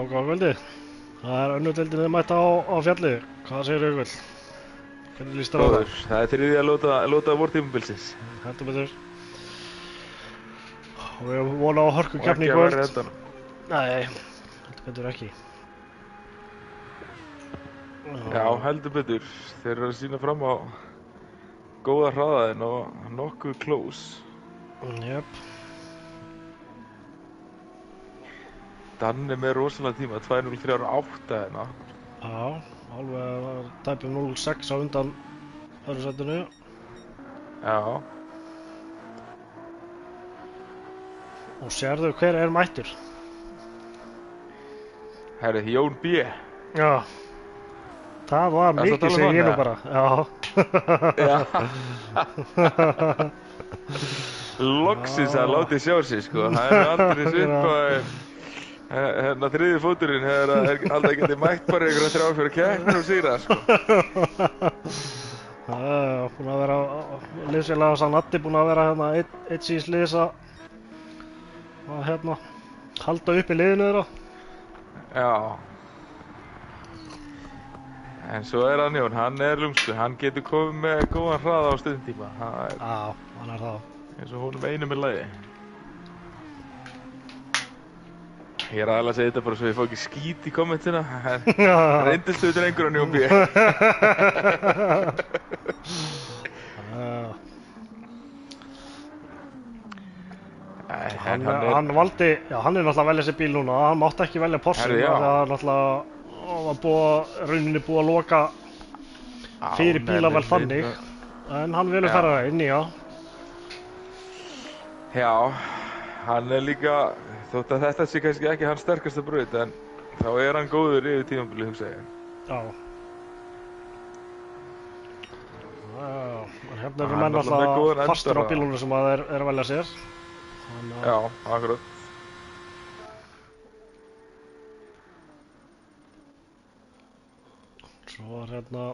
Góða kvöldi. Það önnur deildin mætt á fjalli. Hvað segir Jökull? Hvernig líst þér á það? Góður, það er þriðja lóta vortímabilsins. Heldur betur. Og við höfum von á hörkukeppni í Og ekki að vera kvöld. endanum. Nei, heldur betur ekki. Já, heldur betur. Þeir eru að sýna fram á góða hraðaðinn og nokkuð close. Jöp. Danni með rosalega tíma, 2:03:08 hérna. Já, alveg tæpum 0,6 á undan öðru sætinu. Já, Og sérðu hver er mættur? herri, Jón B. Já. Það var Ertu að mikið tala um segi ég hann, nú eða? bara. Já. Loksins að láti sjá sig, sko. Það er aldrei svipp að hérna þriði fóturinn er alltaf getið mætt bara í einhverja 3-4 keppnir og sigra, sko. Búin að vera liðsfélaga sann Addi búin að vera hérna eitt síðs liðs að hérna halda upp í liðinu þeirra. Já. En svo er hann Jón, hann er lúmskur, hann getur komið með góðan hraða á stundtíma. Það er Já, hann er það. eins og honum einu með lagi. Ég er aðeins að segja þetta bara svo ég fá ekki skít í kommentina. Reyndist þú drengur hann Jón B. Hann valdi, já hann er náttúrulega að velja sér bíl núna, hann mátti ekki velja Porsche Herri, já. það er náttúrulega var rauninni búið að loka fyrir bílavel þannig, en hann velur Já. ferra inn í, já. Já, hann er líka, þótt að þetta sé kannski ekki hans sterkasta braut, en þá er hann góður yfir tímabilið, hugsa ég. Já. En hérna eru Hann menn er náttúrulega með góðan alltaf fastur á endara. bílunum sem að er að velja sér. Þannig að Já, akkurat. svo er hérna,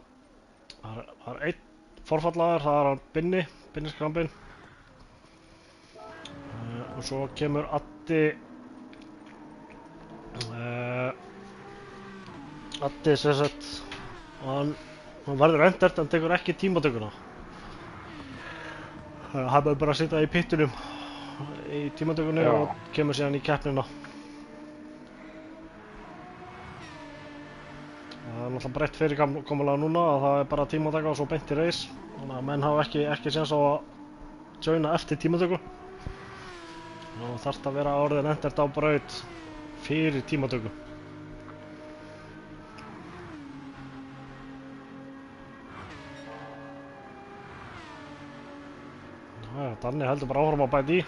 það er einn forfallaður, það er hann Binniskrambin. Og svo kemur Addi, Addi sem sagt, hann verður endert en tekur ekki tímatökuna. Hann verður bara að sitja í pittunum í tímatökunni Já. og kemur síðan í keppnina. Það er náttúrulega breytt fyrirkomulag núna að það er bara tímataka og svo beint í reis. Þannig að menn hafa ekki séns á að joina eftir tímatöku. Nú þarft að vera orðin endert á braut fyrir tímatöku. Danni heldur bara áfram að bæta í.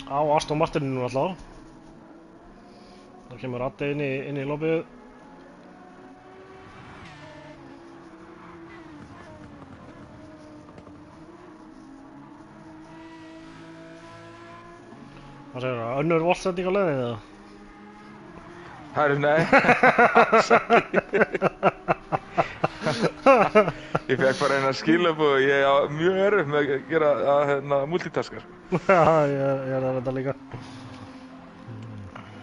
Á Aston Martininu alltaf. Það kemur Addi inn í lobbyið. Hvað segir það? Önnur voltsending á leiðinni eða? Herru, nei. Ég fekk bara eina skilaboð og ég á mjög erfitt með að gera að multitaskar. Já, ég er þetta líka.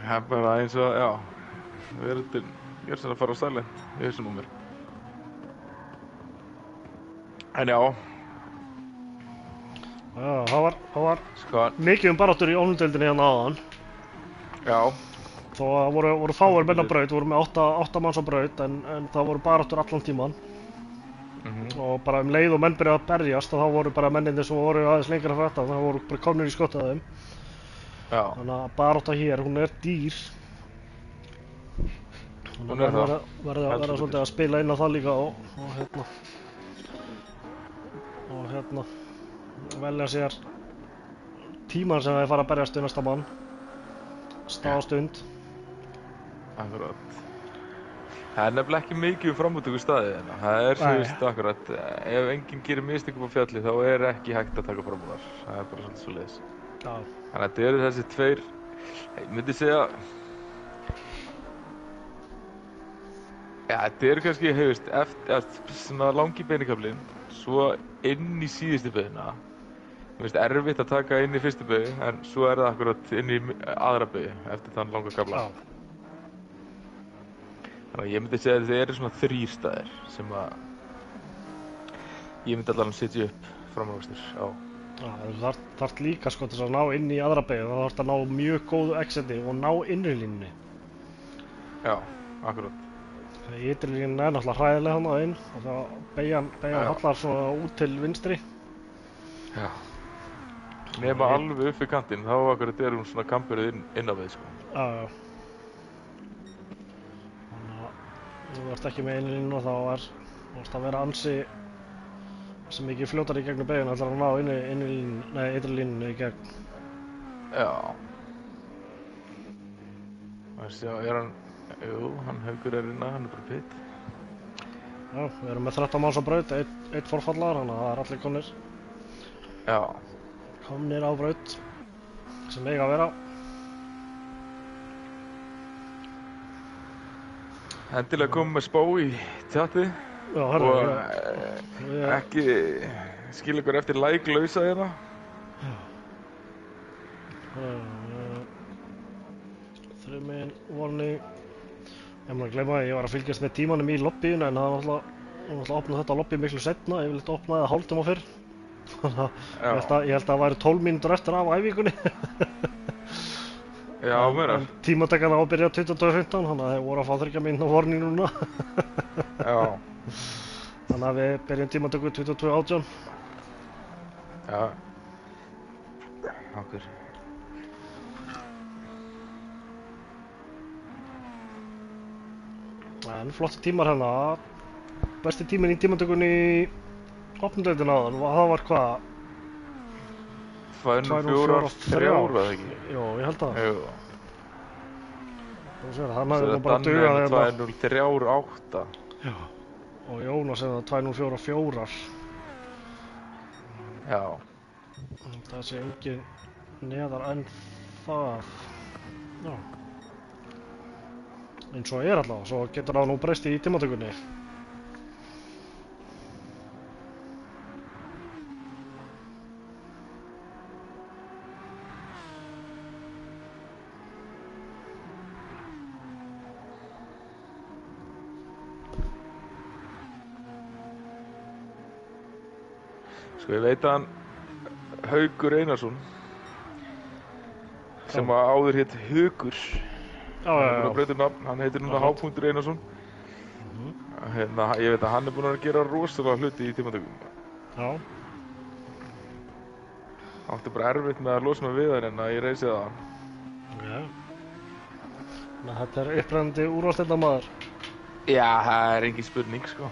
Það er bara eins og, já, verðin, ég er svona að fara á silent í hausnum á mér. En já, Já, það var sko, mikið baráttur í ónumdeildinni hérna áðan. já, Þó að voru fáir menn á braut, voru með 8 manns á braut, en það voru baráttur allan tíman. Og bara leið og menn byrjaði að berjast og þá voru bara mennindir sem voru aðeins lengra frá þetta, það voru bara komnir í skottið að þeim. já, Þannig að barátta hér, hún er dýr. Hún er það. Verða svolítið að spila inn á það líka og hérna velja sér tíman sem þeir fara að berjast við næsta mann. Stað og stund. akkurat. Það er nefnilega ekki mikið framútöku staðið hérna. Það er, þú Nei. veist, akkurat, ef enginn gerir mistök upp á fjalli þá er ekki hægt að taka fram úr þar. Það er bara svolítið svoleiðis. Já, Þannig að þetta eru þessi tveir, ég myndi segja, ja, þetta eru kannski, eftir svona langi beinikablinn, svo inn í síðustu beina, Mér finnst erfitt að taka inn í fyrstu beygju, en svo það akkurat inn í aðra beygju eftir þann langa kafla. Þannig að ég myndi segja að þetta eru svona 3 staðir sem að ég myndi allavega setja upp framúrakstur á. Já, þú þarft líka sko til að ná inn í aðra beygju, þá þarft að ná mjög góðu exiti og ná innri línunni. Já, akkurat. Þegar ytri línan er náttúrulega hræðilega hann inn og þá beygjan hallar svona út til vinstri. Já. Nema alveg upp í kantinn, þá akkurat er hún svona kamperið inn á við, sko. Já, já. Þannig að þú ert ekki með innri línu og þá vorst að vera ansi sem ekki fljótar í gegnum beygjuna ætlar að ná ytri línunni í gegn. Já. Það sjá, jú, hann Haukur er innan, hann er bara pitt. Já, við erum með 13 manns á braut, einn forfallaður, þannig að það er allir komnir. Já. Komnir á braut, sem eiga að vera. Endilega komum með spá í tjatið. Já, og ekki skilja ykkur eftir like-lausa hérna. Þrjuminn, warning. Ég má ekki gleyma að ég var að fylgjast með tímanum í lobbyinu en það var náttúrulega opnað þetta lobby miklu seinna, yfirleitt opnaði það hálftíma fyrr. Ég held að það væri 12 mínútur eftir af æfingunni. Já, meira. Tímatakana á að byrja 22:15, þannig að þeir voru að fá 3 mínútna warning núna. Já. Þannig að við byrjum tímatöku 22:18. Já. Okkur. En flotti tímar hérna. Besti tíminn í tímatökunni í opnundeildina áðan, það var hvað? 2:04:3 eða ekki? Jó, ég held að. Jú. Hann hafði nú bara dugað hérna. 2:03:8. Já. Og Jónas hefði 2:04:4. Já. Það sé engin neðar en það. Já. Eins og er allavega, svo getur það nú breyst í tímatökunni. Sko ég veit að hann Haukur Einarsson sem að áður hétt Hugur. Hann heitir núna H. Einarsson. Hérna, ég veit að hann er búinn að gera rosalega hluti í tímatökum. Já. Átti bara erfitt með að losa mig við hann en að ég reisi það hann. Já. Þannig að þetta er upprennandi úrvalsdeildarmaður. Já, það er engin spurning sko.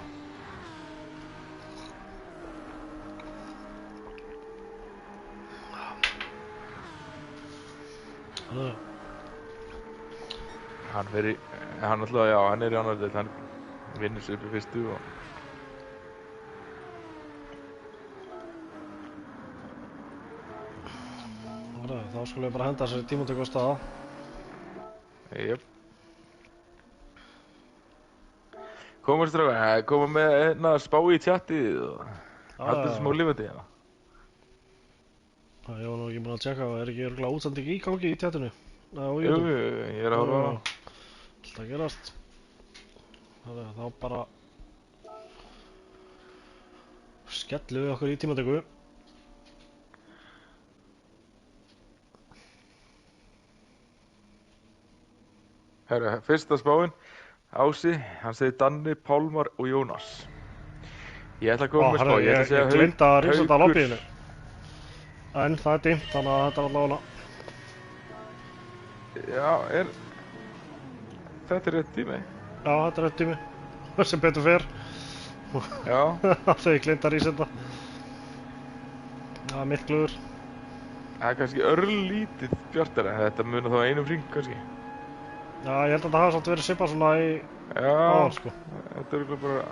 Hann alltaf, já, hann er í annar deild, hann vinnur sig upp í fyrstu og... Þá skulum við bara henda þessari tímatöku á staða. Jöp. Koma strákar, koma með hérna spá í tjattið og haldið smá lifandi hérna. Ég var nú ekki búinn að tjekka, er ekki örugglega útsending í gangi í tjattinu? Jú, ég er að horfa á það. Alltaf gerast. Þá bara skellum við okkur í tímatöku. Herru, fyrsta spáin, Ási, hann segir Danni, Pálmar og Jónas. Ég ætla að koma með spá, ég ætla að segja Ég gleymdi að rífsetta lobbyinu. En það er dimmt, þannig að þetta er allavega. Já, þetta er rétt tími. Já, þetta er rétt tími. Sem betur fer. Já. Þegar ég gleymdi að rífsetta. Það er mikluður. Það er kannski örlítið bjartara, þetta munar þá einum hring kannski. Já, ég held að það hafi samt verið svipað svona í áðan, sko. Þetta er bara...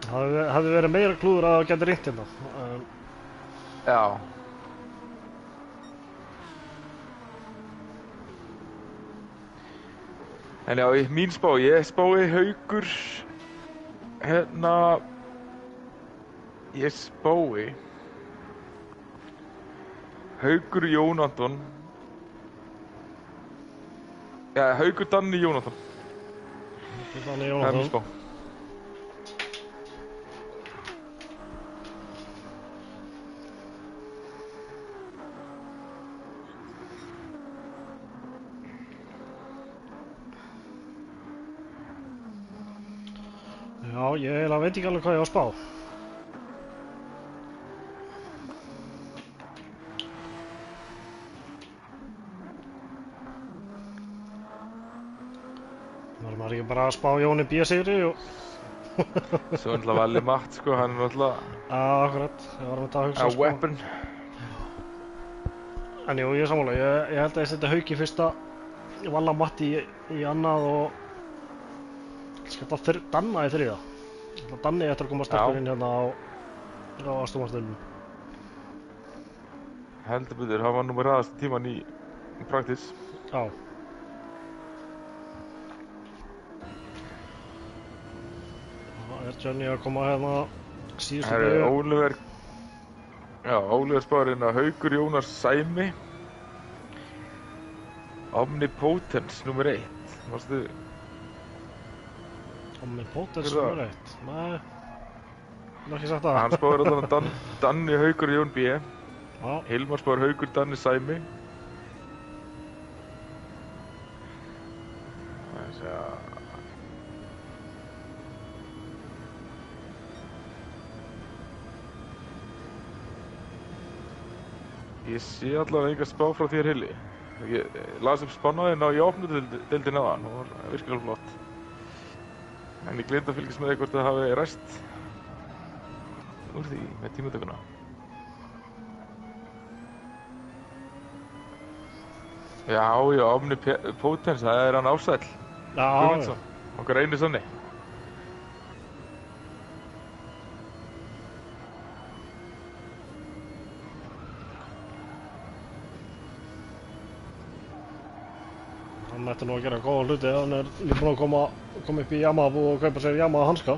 Það hefði verið meira klúður að það geti ringt hérna. Já. En já, mín spá, ég spái Haukur, hérna, Ég spái Haukur Jón Anton. Já, Haukur Danni Jónatan. Danni Það er mér Jónatan. spá. Já, ég eiginlega veit ekki alveg hvað ég á að spá. Var maður ekki bara að spá Jóni B-sigri og... Svo er náttúrulega Valli Matt, sko, hann er náttúrulega Akkurat, ég var með það að hugsa, a sko. weapon. En jú, ég er sammála, ég held að ég setja Hauk í fyrsta, Valla Matti í annað og... Ég skal þetta Danna í þriða. Danni eftir að koma sterkur inn hérna á Aston-Martinum. Heldur betur, hann var nú með hraðast tíman í praktis. Já. Það er Johnny að koma hérna síðustu Það beygju. er Óliver spárinn að Haukur Jónas Sæmi. Omnipotence nummer 1. Mástu? Omnipotence Hver er það? nummer 1. Nei, það er ekki sagt það. Hann spáir allan Danni Haukur Jón B. Já, Hilmar spáir Haukur Danni Sæmi. Ég sé allavega enga spá frá þér, Hilli. Ég las upp spánaðinn á opnudeildinni áðan og var virkilega flott. En ég gleymdi að fylgjast með hvort það hafi ræst úr því með tímatökuna. Já, Omnipotence, það er hann Ásæll Guðmundsson, okkar einu sonni. hann ætti nú að gera góða hluti, hann er nýbúinn að koma upp í Yamaha og kaupa sér Yamaha hanska.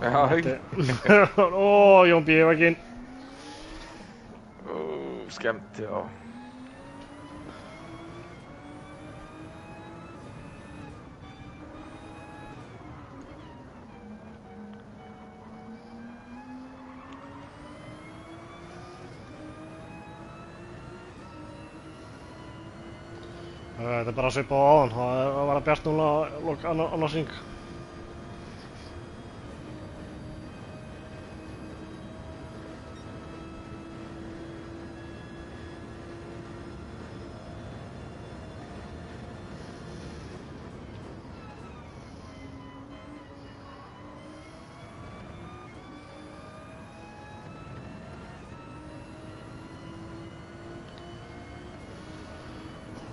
Já, Ó, Jón B. Vakinn. Skemmt, já. Þetta er bara svipað á áðan, það er að vera bjart núna annars hring.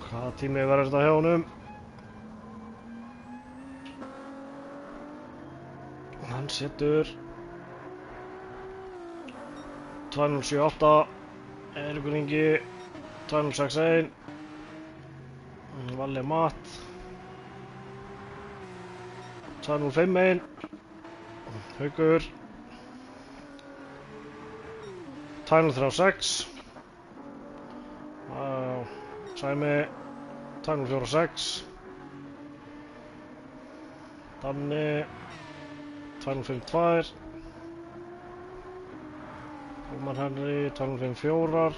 Hvaða tími verður þetta hjá honum? Hann setur 2078, Eiríkur Ingi 2061, Valli Matt 2051, Haukur 2036, Sæmi 2046, Danni 2052, Hólmar Henry 2054,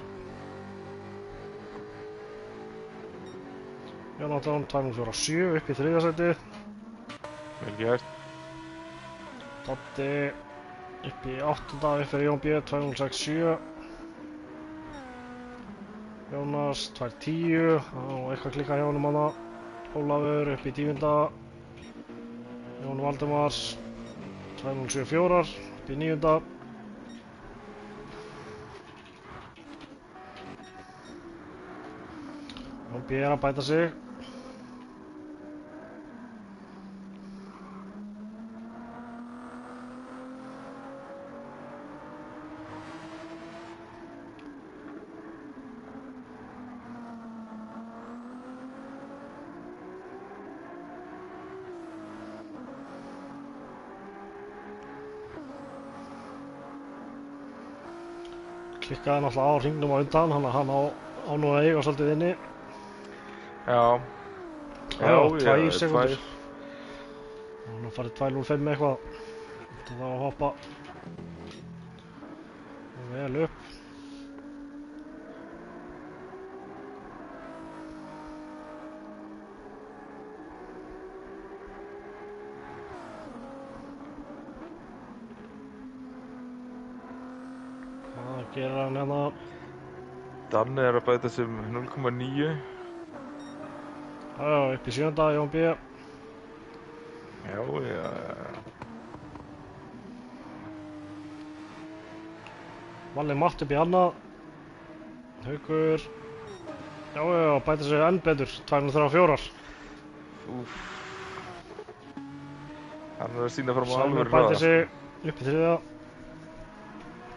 Jónatan 2047 upp í þriðja sæti, Vel gert. Doddi upp í áttunda upp fyrir Jón B 2067, Jónas 210 og eitthvað klikkað hjá honum hana. Ólafur upp í 10. Jón Valdimars 2074 upp í 9. Jón B er að bæta sig. klikkaði náttúrulega á hringnum á undan, hann á nú að eiga svolítið inni. Já, Já, 2 já, sekúndur. Hann farið 2:05 eitthvað. Þetta þá að hoppa vel upp. Það gerir hann hérna. Danni er að bæta sem 0,9. Já, upp í 7. Jón B. Já, já. Valli Matt upp í annað. Haukur. Já, bæta sig enn betur. 234. Úff. Hann er að sýna fram á Sæmur alvöru bæta hraða. sig upp í 3.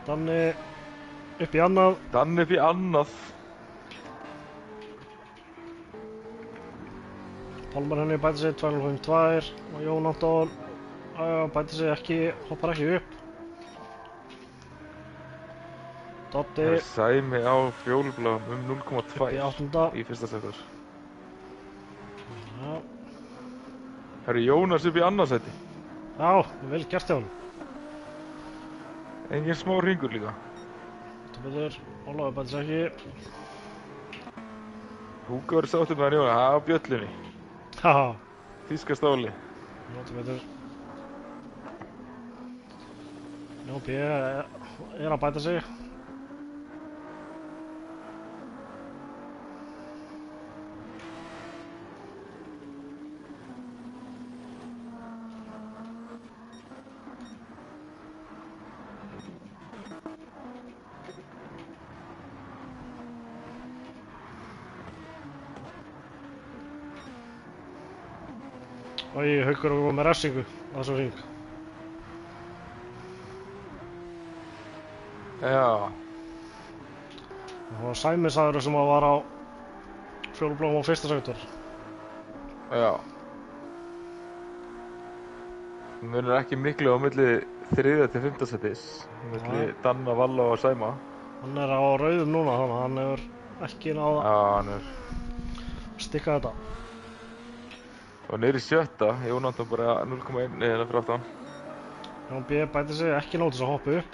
Danni upp í annað. Danni upp í annað. Pálmar henni bæta sig 252 og Jón Anton bæta sig ekki, hoppar ekki upp. Dotti Það er Sæmi á fjólubláum 0,2 upp í 8. í fyrsta sektor. Já, Það eru Jónas upp í annarsæti. já, vel gert hjá hann. Engin smá hringur líka. Þetta betur, Ólafur bæta sig ekki. Húka verður sáttur með hann Jónas, það er á bjöllunni. Haha, Þýska stáli. þetta betur. Jón B er að bæta sig. Haukur er með refsingu á þessum hring. Já. Það var Sæmi sagður sem var á fjólublóm á fyrsta sektor. Já. Það munar ekki miklu á milli 3. til 5. sætis. Milli Danna, Valla og Sæma. Hann er á rauðum núna, þannig að hann hefur ekki náð Já, hann er. að stikka þetta. Og niður í 7. Jón Anton bara 0,1 eða fyrir aftan. Jón B bæti sig ekki nóg til að hoppa upp.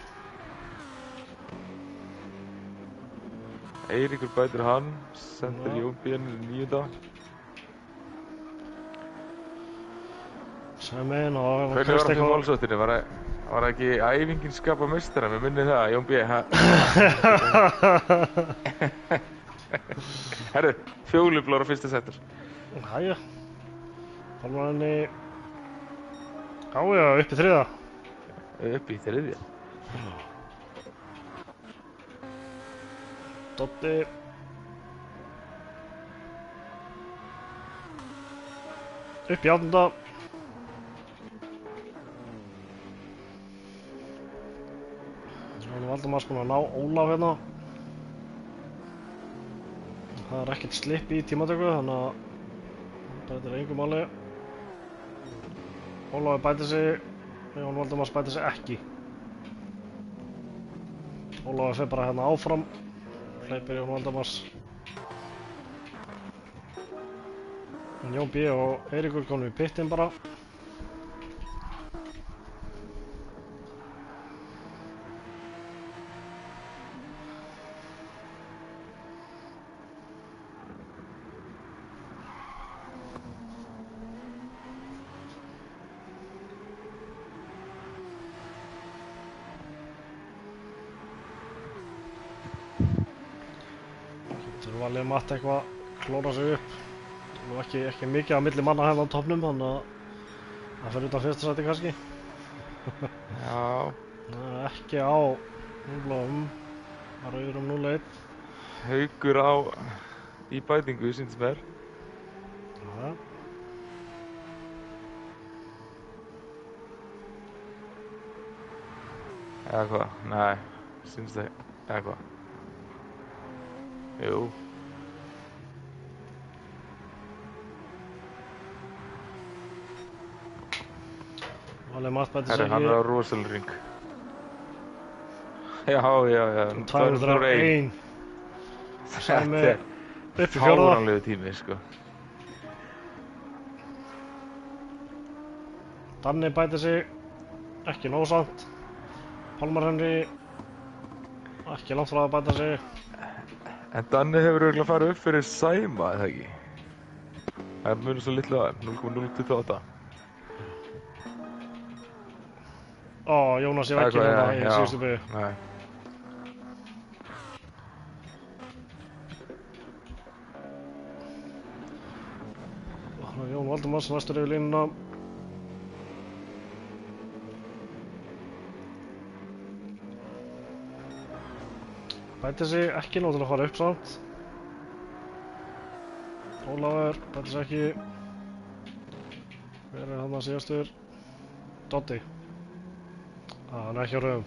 Eiríkur bætir hann, sendir Jón B niður í 9. Sæmin og Hvernig var það fyrir málsóttinni? Var ekki æfingin skapa meistara? Mér minni það, Jón B. Herru, fjólublár á fyrsta settur. Hæja. Pálmar henni. Já, upp í 3. Upp í 3. Dotti. Upp í 8. Valdimars búinn að ná Ólaf hérna. Það er ekkert slipp í tímatöku, þannig að það breytir engu máli. Ólafur bætir sig, Jón Valdimars bætir sig ekki. Ólafur fer bara hérna áfram, hleypir Jón Valdimars. En Jón B og Eiríkur komum í pittinn bara. Valli Matt eitthvað klóra sig upp. Nú ekki mikið að milli manna hérna á toppnum, þannig að það fer utan fyrsta sæti kannski. Já. Ekki á núlblóðum, það rauður 0-1. Haukur á í bætingu, sýndist mér. Já. Eða hvað? Nei, sýndist það. Eða hvað? Jú. Valli Matt bætir sig Herri, hann er á rosalega ring. Já, já, já. 2, 3, 1. Sæmi Þetta er upp í fjórða. fáránlegu tími, sko. Danni bætir sig, ekki nóg samt. Pálmar Henry, ekki langt frá að bæta sig. En Danni hefur örugglega farið upp fyrir Sæma, eða ekki? Það munur svo litlu að 0,028. Ó, Jónas ég vekkir hérna í síðustu byggu. Nei. Jón Valdimars næstur yfir línuna. Bætir sig ekki nóg til að fara upp samt. Ólafur bætir sig ekki. Hver er hann að síðastur? Doddi. Hann er ekki á rauðum.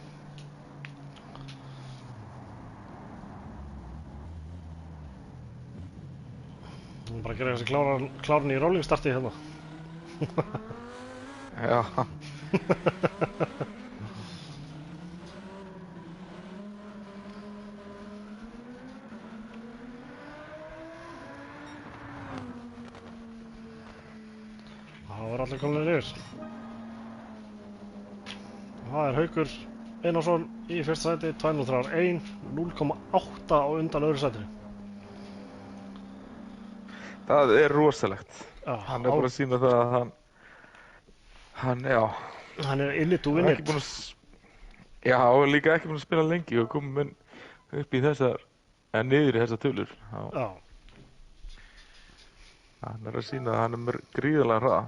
Hann bara að gera þessi klárn í rolling starti hérna. Já. Það var allir komnir yfir. Það er Haukur Einarsson í fyrsta sæti, 231, 0,8 á undan öðru sætinu. Það er rosalegt. Já, Hann er bara að sýna það að já. Hann er in it to Hann win er ekki it. búinn að já, og líka ekki búinn að spila lengi og komið upp í þessar, eða niður í þessar tölur. Já. Hann er að sýna að hann er með gríðarlega hraða.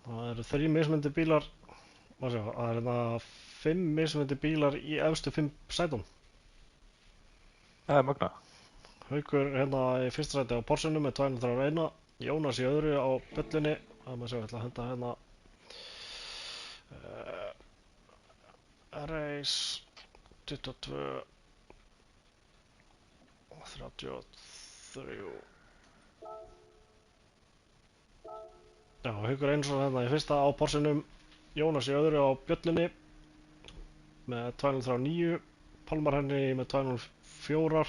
Það eru 3 mismunandi bílar, það er hérna 5 mismunandi bílar í efstu 5 sætum. Það er magna. Haukur hérna í fyrsta sæti á Porschenu með 231, Jónas í öðru á Böllinni. Það maður sjá, ég ætla að henda hérna RS 22 33. Já, Haukur Einarsson hérna í fyrsta á Porschenum, Jónas í öðru á Bjöllinni með 239, Pálmar Henry með 204,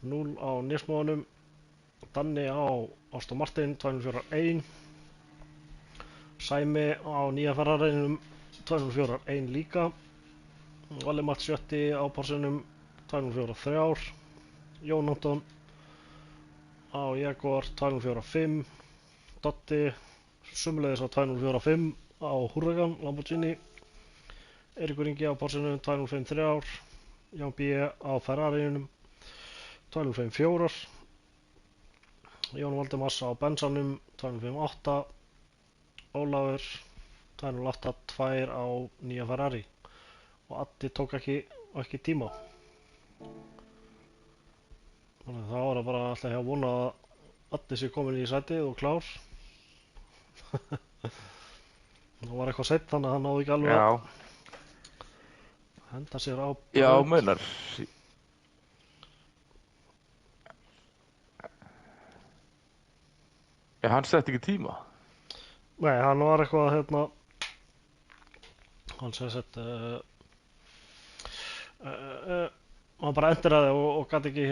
0 á Nýrsmóðanum, Danni á Aston Martin 241, Sæmi á nýja Ferrarinum 241 líka, Valli Mats Sjötti á Porschenum 243, Jón Anton á Jaguar 245, Doddi sumuleiðis á 245 á Huracan Lamborghini, Eiríkur Ingi á Porschenum 253, Jón B á Ferrarinum 254, Jón Valdimars á Bensanum 258, Ólafur 208, 2 á nýja Ferrari og Addi tók ekki tíma. Þannig að það var bara alltaf hjá vona að Addi sé komin í sætið og klár. Það var eitthvað seitt þannig að hann náði ekki alveg að henda sér á braut. Já, meinar. Já, hann setti ekki tíma. Nei, hann var eitthvað hérna, hann sem sett hann bara enduraði og gat ekki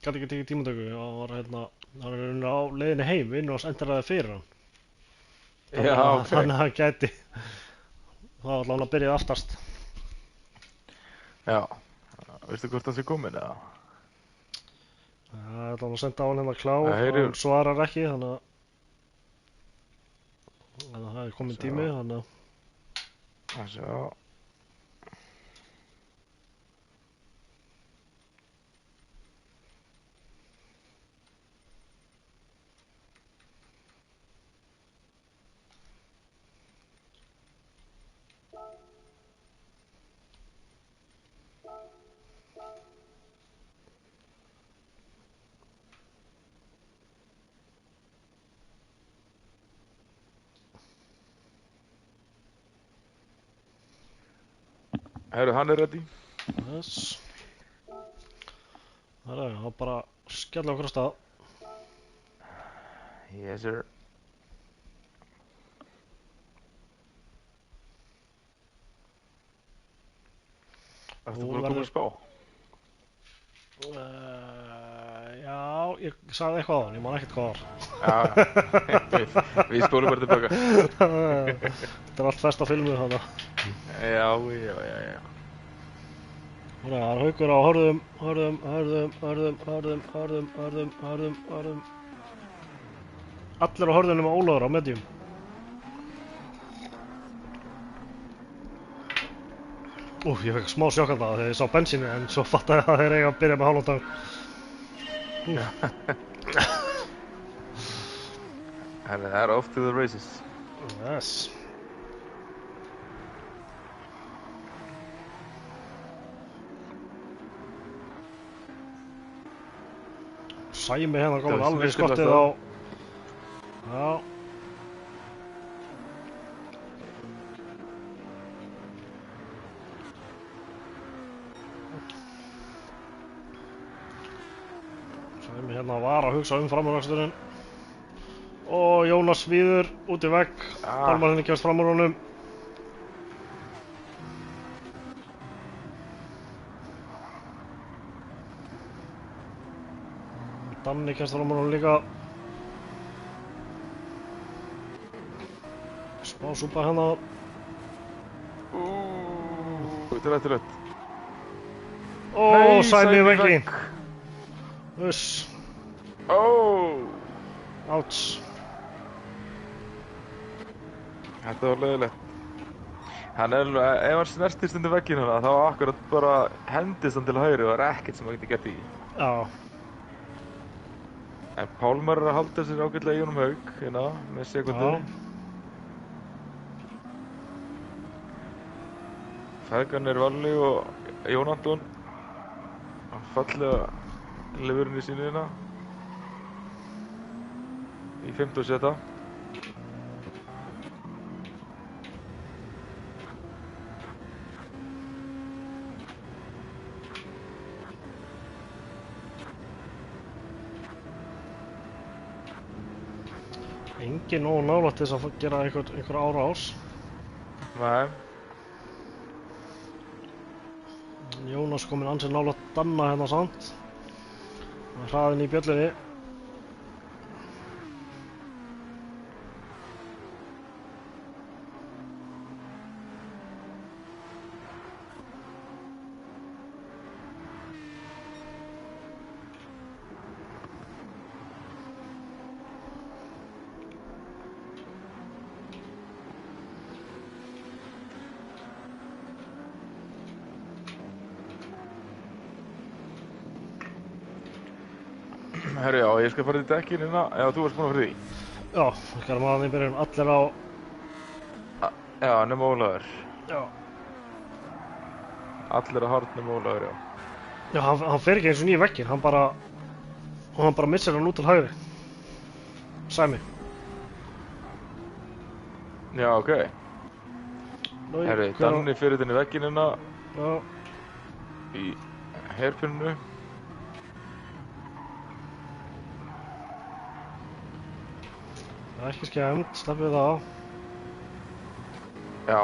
tekið tímatöku. Hann var hérna, hann var rauninni á leiðinni heim, vinnur hans enduraði fyrir hann. Já, ok. Þannig að hann gæti, það var allavega að byrja aftast. Já, veistu hvort það sé komin eða? Það er allavega að senda á hann hérna klár, heyrðu. hann svarar ekki, þannig að það er komin tími, þannig að Það sjá. Herru, hann er ready. yes. Það er það, bara skella okkur á stað. Yes, sir. Ertu Þú búin að koma verður- að spá? Já, ég sagði eitthvað á hann, ég man ekkert hvað Já, við spólum bara tilbaka. var. Þetta er allt fest á filmu þarna. Já. Það er Haukur á hörðum. Allir á hörðum nema Ólafur á medium. Ég fekk smá sjokk þarna þegar ég sá bensínu en svo fattaði ég að þeir eiga að byrja með hálfan tank. Það er off to the races. Yes. Sæmi hérna komin Það var alveg í snyrtilegast skottið á. Já. Sæmi hérna var að hugsa framúraksturinn. Og Jónas svíður út í vegg. Pálmarinn kemst fram úr honum. Danni kemst fram úr honum líka. Smá súpa hérna. Þetta er eftirlegt. Sæmi í veggi. Uss. Áts. Þetta var leiðilegt. Hann er alveg, ef hann snertist undir vegginn hana, þá akkurat bara hendist hann til hægri og það er ekkert sem hann geti gert í. Já. En Pálmar er að halda sér ágætlega í honum Hauk, hérna, með sekundu. Feðgan er Valli og Jón Anton. Hann fallega lifurinn í sínu hérna. Í 5. seta. Engin nógu nálægt til þess að gera einhver árás. Nei. Jónas kominn ansi nálægt Danna hérna samt. Hraðinn í bjöllinni. Herru, já, ég skal fara til dekkin hérna, ef þú varst búinn að fyrir því. Já, við erum aðeins í byrjun allir á. Já, nema Ólafur. Já. Allir á hard nema Ólafur, já. Já, hann fer ekki eins og nýja vegginn, hann bara missir hann út til hægri. Sæmi. Já, ok. Herru, Danni fyrir þenni vegginn hérna. Já. Í hairpinnu. Það er ekki skemmt, sleppið það. Já.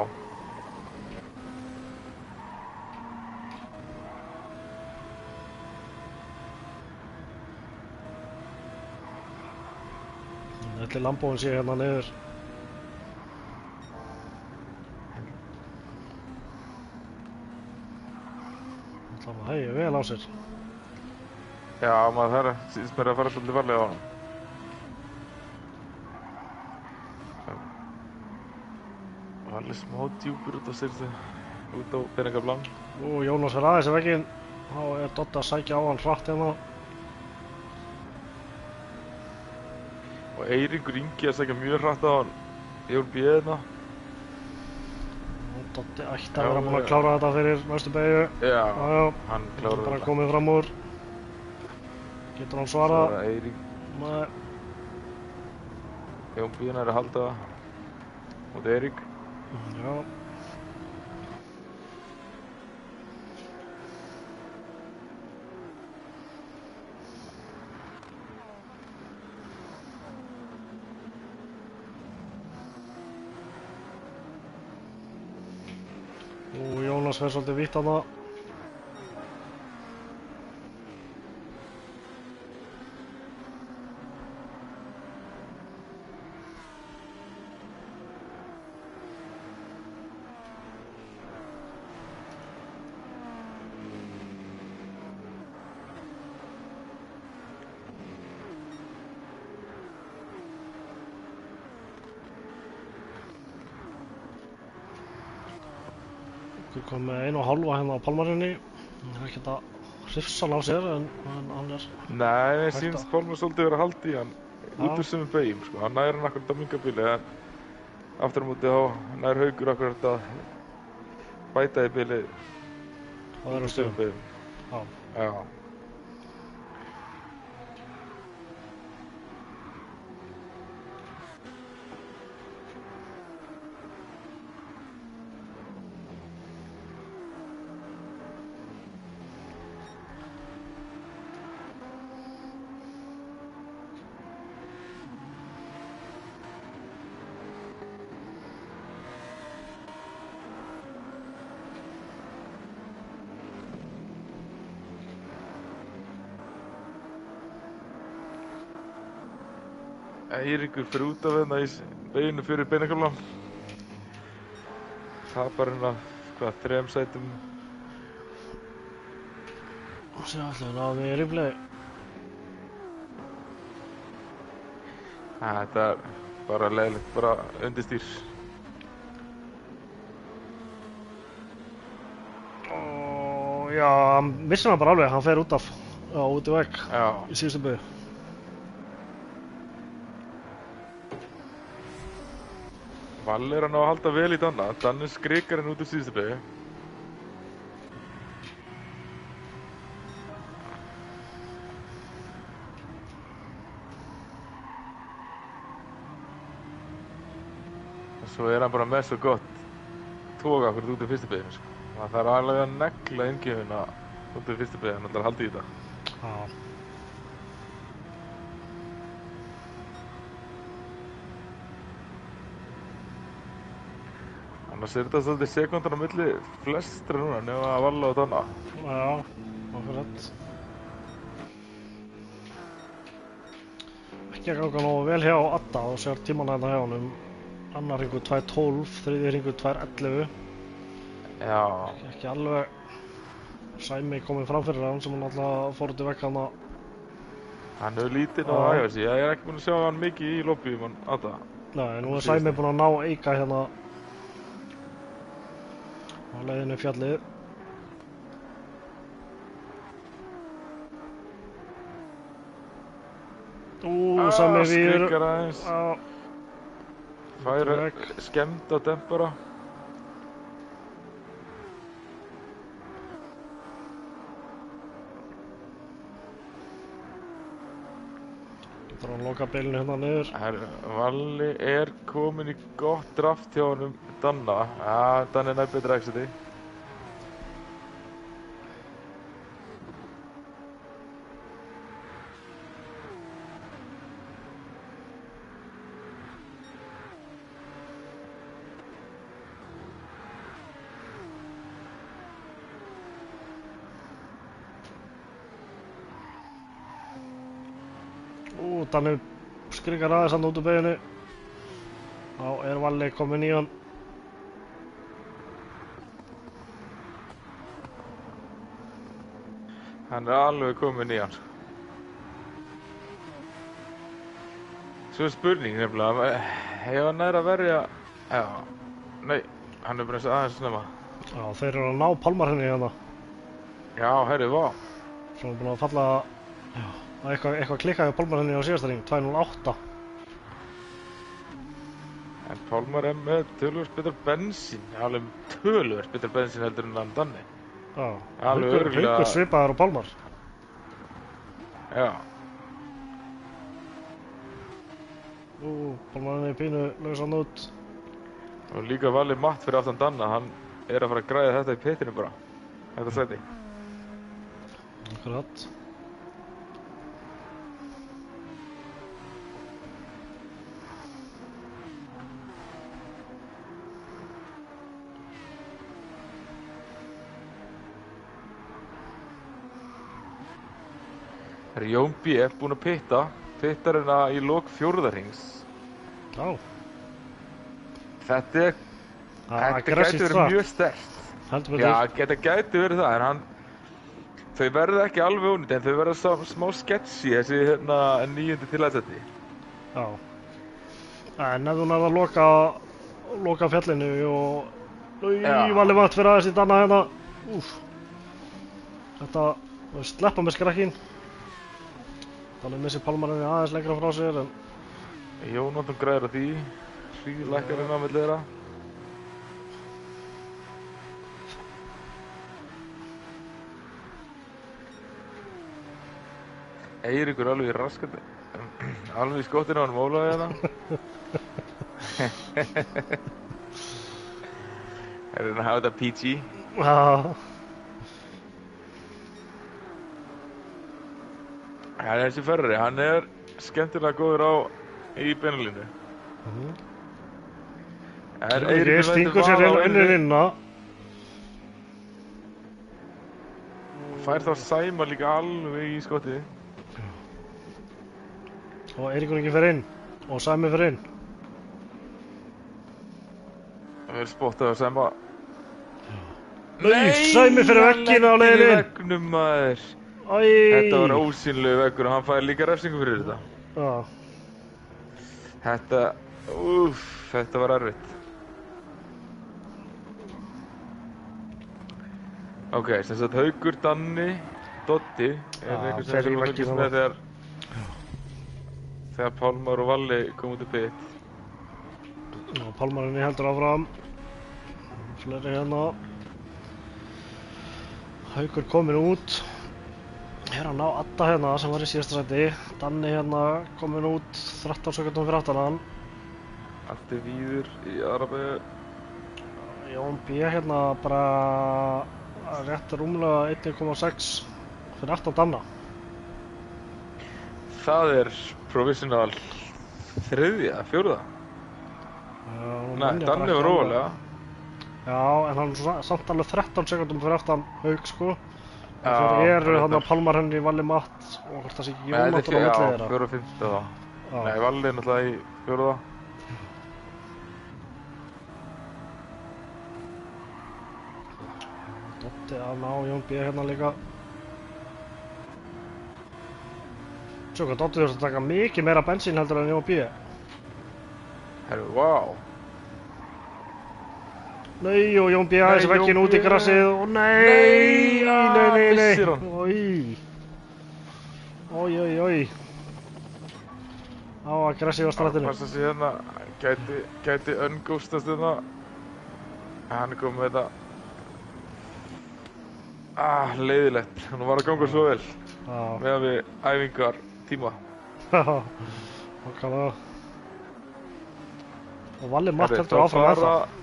Ætli Lambóin sé hérna niður. Það hegir vel á sér. Já, maður síðust mér að fara svolítið varlega á honum. Allir smá djúpur út á styrstu, út á peningablan. Jónas er aðeins í vegginn. Þá er Doddi að sækja á hann hratt hérna. Og Eiríkur Ingi að sækja mjög hratt á hann. Jón B. hérna. Doddi ætti að vera búinn að klára þetta fyrir næstu beygju. Já, Já, hann klárar bara þetta. komið fram úr. Getur hann svarað? Svo er Eirík, Nei. Jón B. er að halda út Eirík. Já. Jónas fer svolítið vítt þarna. Haukur kom með 1,5 hérna á Pálmarinni. Hann er ekkert að hrifsa hann á sér en hann er... Nei, mér Hægt sýnst að- Pálmar svolítið vera að halda í hann Já. út úr sömu beygjum, sko. Hann nær hann akkurat á mingabili, en aftur á móti þá nær Haukur akkurat að bæta í bilið Það er út á úr sömu stöðum. beygjum. Já. Já. Eiríkur fyrir út af hérna í beinu fyrir beinakaflan. Tapar hérna, hvað, 3 sætum. Og sér allir náðum við í riflegi. Þetta er bara leiðilegt, bara undirstýr. Og já, hann missir hann bara alveg, hann fer út af, já, út í vegg Já. í síðustu beygju. Valli er að ná að halda vel í Danna. Danni skrikar henni út úr síðustu beygju. Svo er hann bara með svo gott toga fyrir út úr fyrstu beygju, sko. Það þarf alveg að negla inngjöfina út úr fyrstu beygju, hann ætlar að halda í þetta. Já. Annars er þetta svolítið sekundar á milli flestra núna, nema Valla og Danna. Já, akkurat. Ekki að ganga nógu vel hjá Adda og sér tímanna hérna hjá honum. Annar hringur 2.12, þriðji hringur 2.11. Já. Ekki alveg Sæmi komið fram fyrir hann sem hann alltaf fór út í vegg hana. Hann hefur lítið ná Já. að æfa sig. Ég er ekki búinn að sjá hann mikið í lobbyum hann Adda. Nei, nú er Sæmi búinn að ná Eika hérna á leiðinni í fjallið. Sæmi við Skrikar aðeins. Fær vegg. skemmd á dempara. Getur hann loka bilinu hérna niður. Valli er komin í gott draft hjá honum Danna. Já, Danni nær betra exiti. Danni skrikar aðeins hann út úr beyginu. Þá er Valli kominn í hann. Hann er alveg komin í hann. Svo er spurning nefnilega, ef hann er að verja... Já, nei, hann er bara eins og aðeins snemma. Já, þeir eru að ná Pálmarinni hérna. Já, herri, vá. Svo er búinn að falla... Já, eitthvað klikkaði á Pálmarinni á síðasta hring, 2.08. En Pálmar er með töluvert betra bensín, alveg töluvert betra bensín heldur en hann Danni. Já, Alveg örugglega- Haukur svipaður á Pálmar. Já, Pálmarinni pínu lausan út. og líka Valli matt fyrir aftan Danna, hann er að fara að græða þetta í pitinu bara, þetta sæti. Akkurat. Það er Jón B. búinn að pittar hérna í lok fjórðarhrings. Já, Þetta gæti verið mjög sterkt. heldur Já, betur. þetta gæti verið það, en þau verða ekki alveg ónýtt, en þau verða smá sketchy þessi hérna 9. tilætsæti. Já. En ef þú nærð að loka fjallinu og Valli matt fyrir aðeins í Danna hérna. Úf. Þetta sleppa með skrekkin. Þannig missir Pálmarinn aðeins lengra frá sér en Jónatan græðir á því. Hríðlækkarinn á milli þeirra. Eiríkur alveg í raskandi. Alveg í skottinu á hann Ólafi hérna. Er að hafa þetta PG. já. Það er þessi Ferrari, hann er skemmtilega góður í beinalínu. Eiríkur stingur sér inn í línuna. Fær þá Sæma líka alveg í skottið. Og Eiríkur ekki fer inn. Og Sæmi fer inn. Það er spottað á Sæma. Sæmi fyrir vegginu á leiðinni inn. Veggnum maður. Æ. Þetta var ósýnilegu veggur og hann fær líka refsingu fyrir þetta. Já. Þetta var erfitt. Ok, sem sagt Haukur, Danni, Doddi eitthvað sem við fylgjast með þegar Pálmar og Valli kom út í pit. Pálmarinn heldur áfram. Fleiri hérna. Haukur komin út. Hér að ná Adda hérna sem var í síðasta sæti. Danni hérna komin út 13 sekundum fyrir aftan hann. Addi víður í aðra beygju. Jón B hérna bara rétt rúmlega 1,6 fyrir aftan Danna. Það er provisional þriðja, fjórða. Nei, Danni var rólega. Já, en hann samt alveg 13 sekundum fyrir aftan Hauk sko. Þeir eru þannig að Pálmar henni í Valli matt og hvort það sé ekki Jónatan á milli þeirra. Já, fjóra og fimmta þá. Nei, Valli er náttúrulega í fjórða. Doddi að ná Jón B hérna líka. Svo hvað Doddi þurft að taka mikið meira bensín heldur en Jón B. Herru, vá. Nei, og Jón B aðeins vegginn út í grassið og nei. Missir hann. Oj. Á að grassið á strættinu. Passa sig hérna, gæti unghostast hérna. Hann er komið með þetta. Leiðilegt. Hann var að ganga svo vel. Meðan við æfingar tíma. Okkarlega. Og Valli matt heldur áfram með það.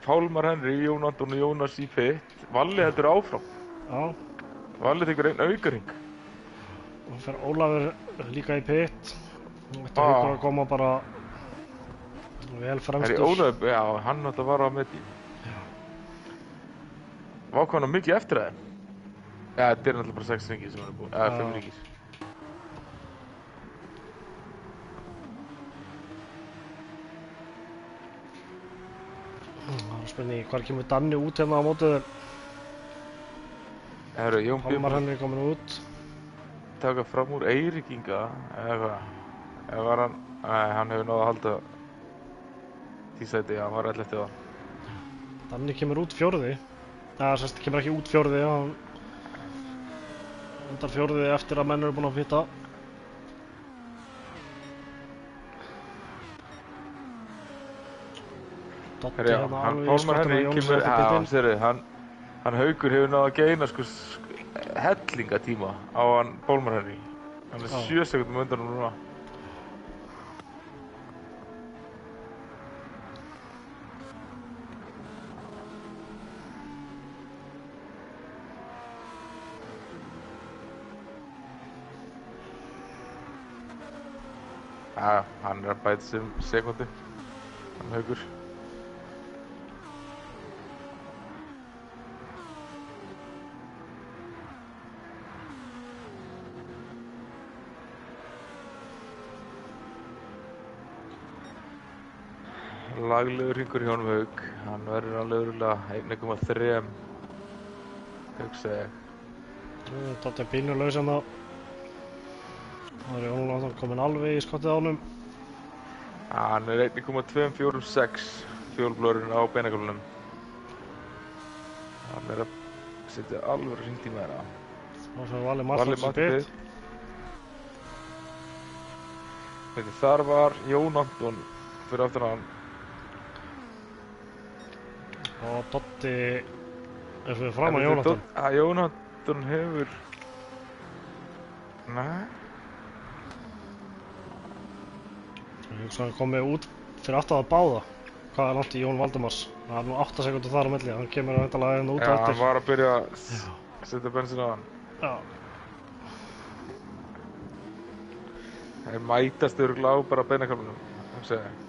Pálmar Henry, Jón Anton og Jónas í pit. Valli heldur áfram. Já. Valli tekur einn aukaring. Og fer Ólafur líka í pit. Nú ætti Haukur að koma bara vel fremstur. Ólafur, já, hann ætti að vara með því. Vá hvað hann á mikið eftir þeim. Ja, þetta er náttúrulega bara 6 ringir sem hann er búinn, eða 5 ringir. Það er spurning, hvar kemur Danni út hérna á mótið þér? Jón Pálmar Henry komin út. Taka fram úr Eiríkinga, eða hvað? Eða var hann, nei, hann hefur náð að halda því sæti, já, hann var 11 eftir það. Danni kemur út fjórði. Það sérst kemur ekki út fjórði, hann endar fjórði eftir að menn eru búin að fýta. Doddi hérna alveg í skottinu og Jónas eftir pitinn. Hann Haukur hefur náð að geina sko hellingatíma á hann Pálmar Henry. Hann er 7 sekundum undan núna. Hann er að bæta sig sekundi, hann Haukur. Laglegur hringur hjá honum Hauk, hann verður alveg örugglega 1,3 hugsa ég. Doddi er pínulaus hérna. Það er Jónatan komin alveg í skottið á honum. Hann er 1,246 fjólblöðurinn á beinagólunum. Hann að setja alveg hringt í með þeirra. Þá sem Valli Valli Martins í Matti bit. bit. Þar var Jón Anton fyrir aftan hann. Og Dotti er fyrir fram að Jónatan. Jón Anton hefur... Nei. Ég hugsa hann komið út fyrir aftan að báða. Hvað er langt í Jón Valdimars? Það er nú 8 sekúndur þar á milli, hann kemur væntanlega hérna út á Já, eftir. hann var að byrja að setja bensin á hann. Já. Þeir mætast örugglega á bara beinakamlinum, hugsa ég.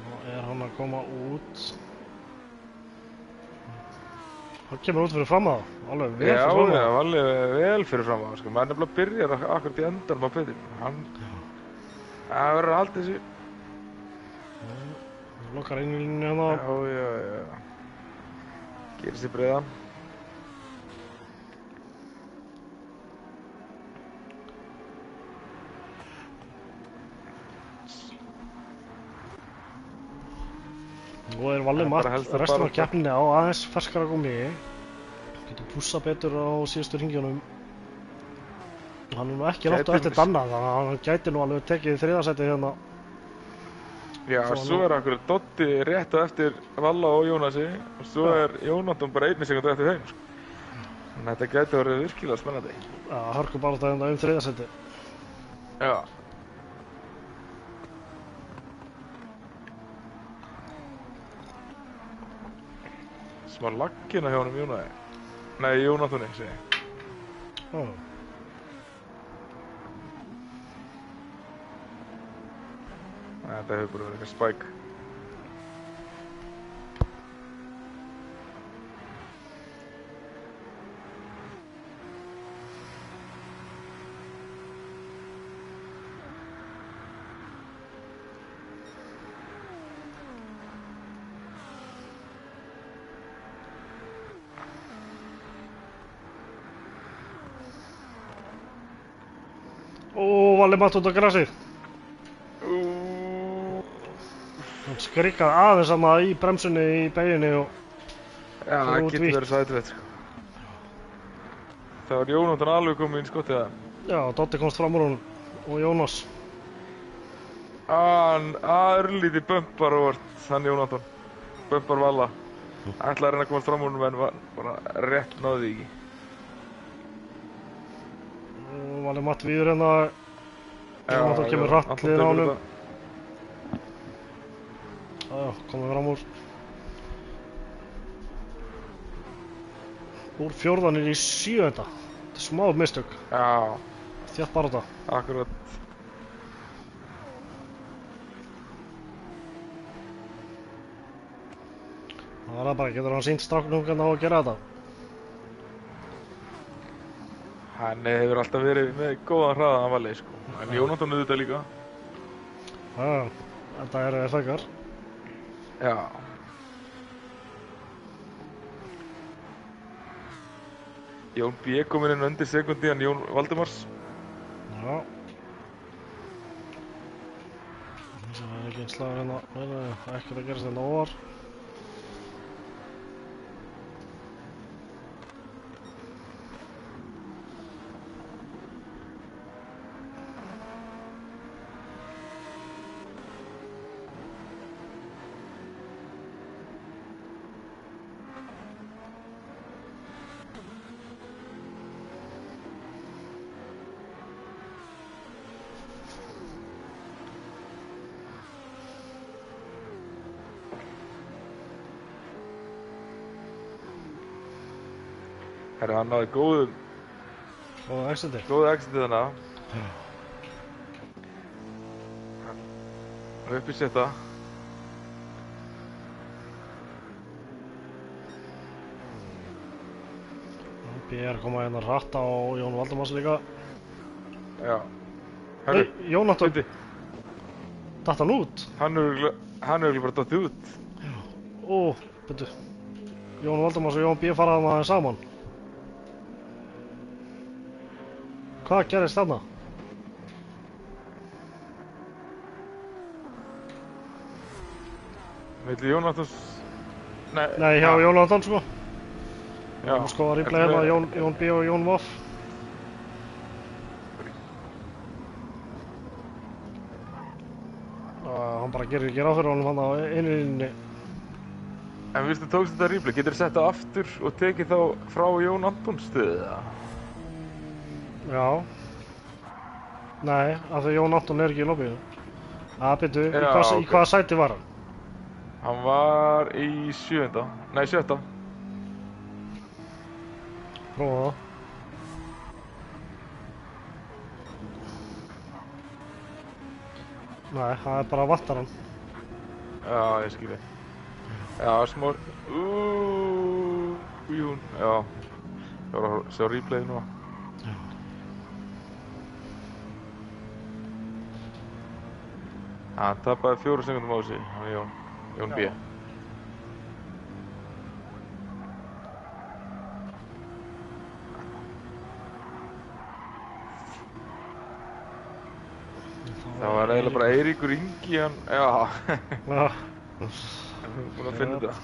Nú er hann að koma út. Hann kemur út fyrir fram að það, alveg vel fyrir fram að það. Já, alveg vel fyrir fram á það, sko. Maður nefnilega byrjar akkurat í endanum á pitinu. Það verður að halda þessu. Það lokar inn í línu hérna. Já. Gerir sér breiðan. Nú er Valli Það er bara Matt helst að restin bara- af keppninni á aðeins ferskara gúmmi. Getur pússað betur á síðustu hringjónum. Hann er nú ekki langt á Gæti- eftir Danna, þannig að hann gæti nú alveg tekið þriðasætið hérna. Já, svo er akkurat Dotti rétt á eftir Valla og Jónasi og svo er Jónatan bara 1 sekúndu eftir þeim, sko. Þannig að þetta gæti verið virkilega spennandi. Já, hörku bara þetta hérna þriðasætið. Já. Smá laggina hjá honum Jónasi. Nei, Jónatani, segi ég. Já. Þetta hefur bara verið eitthvað spæk. Valli Matt út á grasið. Hann skrikkaði aðeins að maður í bremsunni í beginni og Já, fór það út getur vítt. verið sætveit, sko. Það var Jónatan alveg komið inn í skottið það. Já, Dotti komst fram úr honum og Jónas. Hann örlítið bumpar óvart, hann Jónatan. Bumpar Valla. Ætlaði að reyna að komast fram úr honum en bara rétt náði því ekki. Og Valli Matt víður hérna. Jónatan kemur hratt Anton liðin á tekur honum. þetta. Já, komið fram úr. Úr 4. í 7. Þetta er smá mistök. Já, Þjátt bara þetta. akkurat. Það var það bara, getur hann sýnt stráknum hvernig á að gera þetta. Hann hefur alltaf verið með góðan hraða að Valli, sko. En Jónatan auðvitað líka. Já, þetta eru fekkar. Já. Jón B. kominn inn undir sekundi en Jón Valdimars. Já. Það er ekki einn slagur hérna, ekkert að gerast hérna óvar. Herra, hann náði góðu Exendi. exitið hana. Og upp í setta. B er að koma hérna hratt á Jón Valdimars líka. Já. Nei, Jónatan, Bíddu, datt hann út? hann er örugglega bara dottið út. Ó, betur. Jón Valdimars og Jón B fara þarna saman. Hvað gerist þarna? Milli Jónatans... Nei, hjá Jón Anton sko. Já. Við sko að rífla hérna Jón B og Jón Voff. Hann bara gerir ekki ráð fyrir honum hann á innrýninni. En viðstu tókst þetta rífli, getur þú sett það aftur og tekið þá frá Jón Antons stöðu það? Já. Nei, af því Jón Anton er ekki í lobbyinu. Byrju, í hvaða sæti var hann? Hann var í 7. Nei, 7. Prófa það. Nei, það er bara vantar hann. Já, ég skilji. Já, smá... Jún, já. Ég var að sjá replayið núna. Já. Hann tapaði 4 sekundum á þessu, hann er Jón B. Það var eiginlega bara Eiríkur Ingi, hann... Já. Já. Hann er búinn að finna þetta.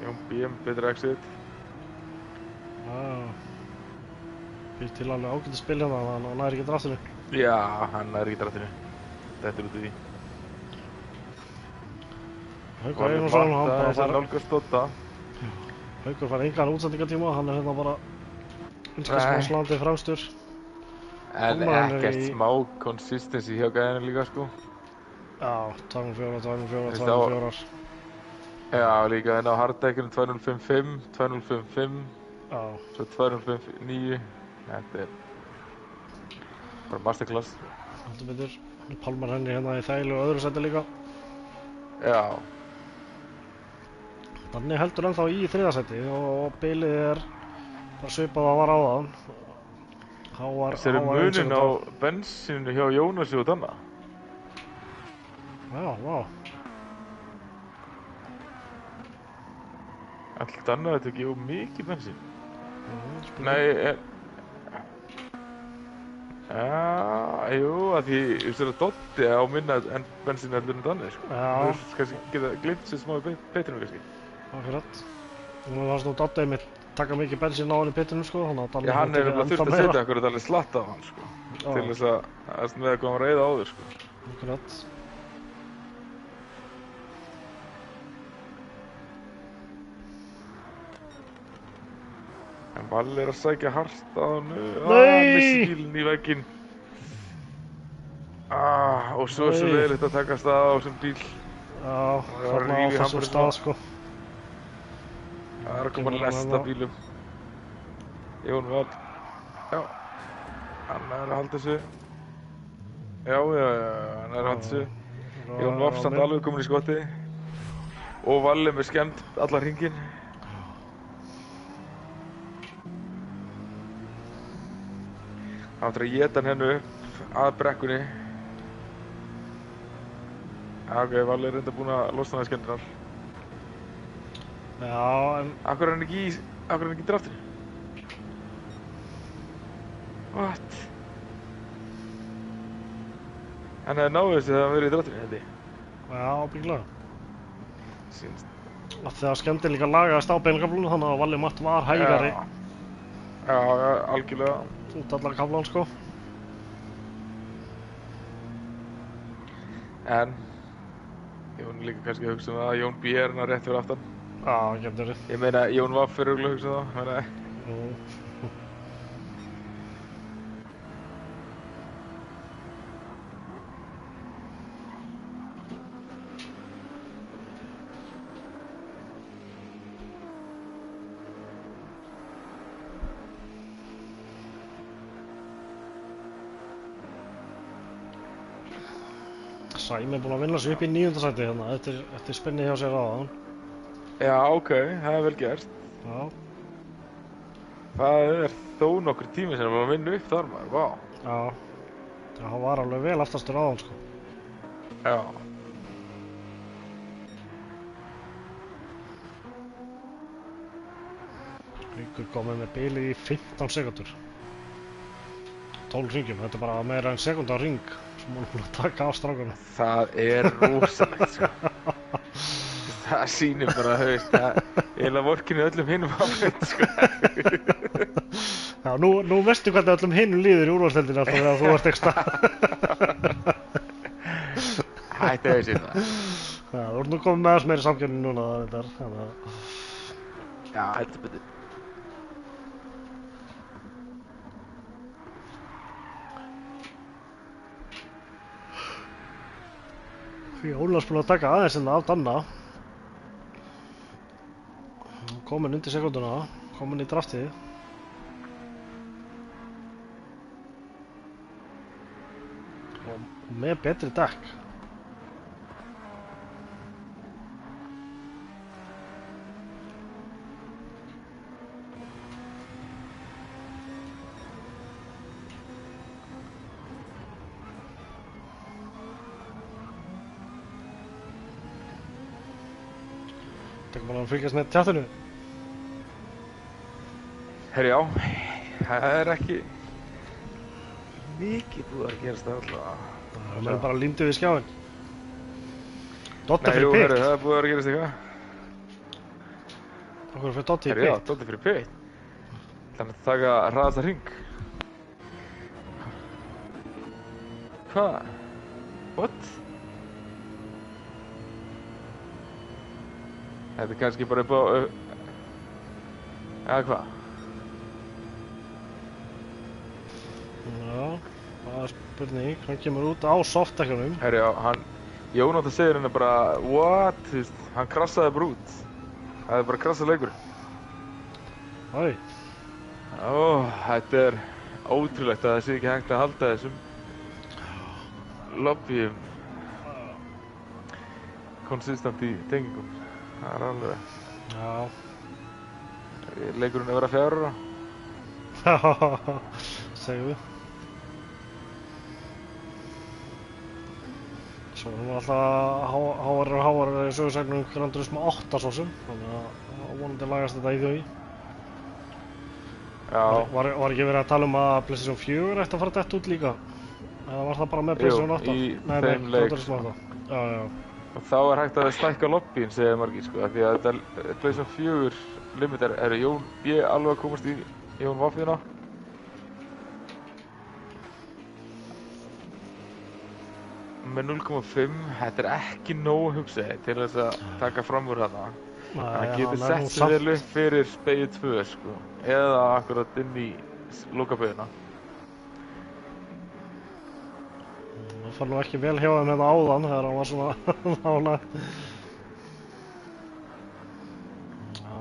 Jón B með betra exit. Býr til alveg ágætt að spila hérna, þannig að hann næri ekki draftinu. Já, hann næri ekki draftinu. Þetta er út í því. Haukur Einarsson, hann bara fær nálgast Dodda. Haukur fær engan útsendingartíma, hann er hérna bara Íslandsmótslandi fremstur. En ekkert smá consistency hjá gæðinu líka sko. Já, 204, 204, 204. Já, líka hérna á harddekkinu 2055, 2055. Já. Svo 2059. Þetta er bara masterclass. Þetta betur. Pálmar henni hérna í þægilegu og öðru sæti líka. Já. Danni heldur ennþá í 3. sæti og bilið er bara svipað að var áðan. Sérðu munin á bensínu hjá Jónasi og Danna? Já, vá. Alltaf Danna þetta ekki mikið bensín. Nei, jú, að því, þú veist það Doddi á minna en bensín heldur en Danni, sko. Já. Þú veist, kannski geta glimt sér smá í pitinu, kannski. Akkurat. Nú fannst nú Doddi einmitt taka mikið bensín á hann í pitinu, sko, þannig að Danni... Já, hann er nefnilega þurft að setja akkurat alveg slatt á hann, sko. Til þess að með að koma reiða áður, sko. Akkurat. En Valli er að sækja hart á hann. Nei! Missi bílinn í vegginn. Og svo er svo leiðilegt að taka stað á þessum bíl. Já, þarna á þessum stað, sko. Það er að koma að lesta bílum. Jón Val. Já. Hann er að halda þessu. Já, hann er að halda þessu. Jón Val samt alveg komin í skotti. Og Valli með skemmt allar hringinn. Það áttur að éta hann hennu upp að brekkunni. Ok, Valli er reynda búinn að losna það skemmtinar. Já, en... Akkur er hann ekki í draftinu? What? Hann hefði náðu þessi þegar hann verið í draftinu, held ég. Já, ábyggilega. Sýnst. Af því að skemmtinn líka lagaðist á beinakaflunum, þannig að Valli Matt var hægari. Já, algjörlega. Út allar kaflan, sko. En Jón er líka kannski að hugsa um það að Jón B er hérna rétt fyrir aftan. Já, getur þið. Ég meina, Jón Vaff er örugglega að hugsa um það, þannig Sæmi er búinn að vinna sig upp í 9. sæti hérna, eftir spinni hjá sér áðan. Já, ok, það er vel gert. Já. Það er þó nokkur tími sem að vinna upp þar maður, vá. Já. Það var alveg vel aftastur áðan, sko. Já. Haukur komið með bilið í 15 sekundur. 12 ringjum, þetta er bara meira en sekund á ring sem hún er búin að taka af strákunum. Það er rosalegt, sko. Það sýnir bara, þú veist, það eiginlega vorkinni öllum hinum áfætt, sko. Já, nú veistu hvernig öllum hinum líður í úrvalsdeildinni alltaf þegar þú ert ekstra. Hætti þessi það. Já, þú ert nú komið með aðeins meiri samkeppni núna þetta, þannig að... Já, heldur betur. Því Ólafs búinn að taka aðeins hérna af Danna. Kominn undir sekunduna, kominn í draftið. Og með betri dekk. Tekur maður að fylgjast með tjáttinu? Herri, já, það er ekki mikið búið að gerast það alltaf. Það er bara límdu við skjáinn. Dotti Nei, fyrir jú, pitt. herri, það er búið að gerast eitthvað. Okkur fyrir Dotti í Herri, já, pitt. Dotti fyrir pitt. Þannig að taka hraðasta hring. Hvað? What? Þetta er kannski bara upp á... eða hvað? Já, það er spurning. Hann kemur út á softdekkunum. Herri, já, hann... Jón átt að segja hérna bara... What? Þú veist, hann krassaði bara út. Það er bara krassað leikur. Æ, Ó, þetta er ótrúlegt að það sé ekki hægt að halda þessum lobbyum konsistent í tengingum. Það er alveg... já. Leikurinn að vera 4 ára. Segjum við. Svo erum við alltaf háar í sögursagnum Gran Turismo 8 svo sem. Þannig að vonandi lagast þetta í því. Já, Var ekki verið að tala um að PlayStation 4 ætti að fara dett út líka? Eða var það bara með PlayStation 8? í Nei, þeim Gran leik, Turismo 8. Já, já. og þá er hægt að stækka lobbyin, segja margir, sko, af því að þetta PlayStation 4 limit er Jón B. alveg að komast í Jón Vafðina. Með 0,5, þetta er ekki nóg hugsaði til þess að taka fram úr þarna. Hann getur sett sig vel upp fyrir Spegið 2, sko, eða akkurat inn í lokabauðina. Það fór nú ekki vel hjá þeim hérna áðan þegar hann var svona ánægð. Já.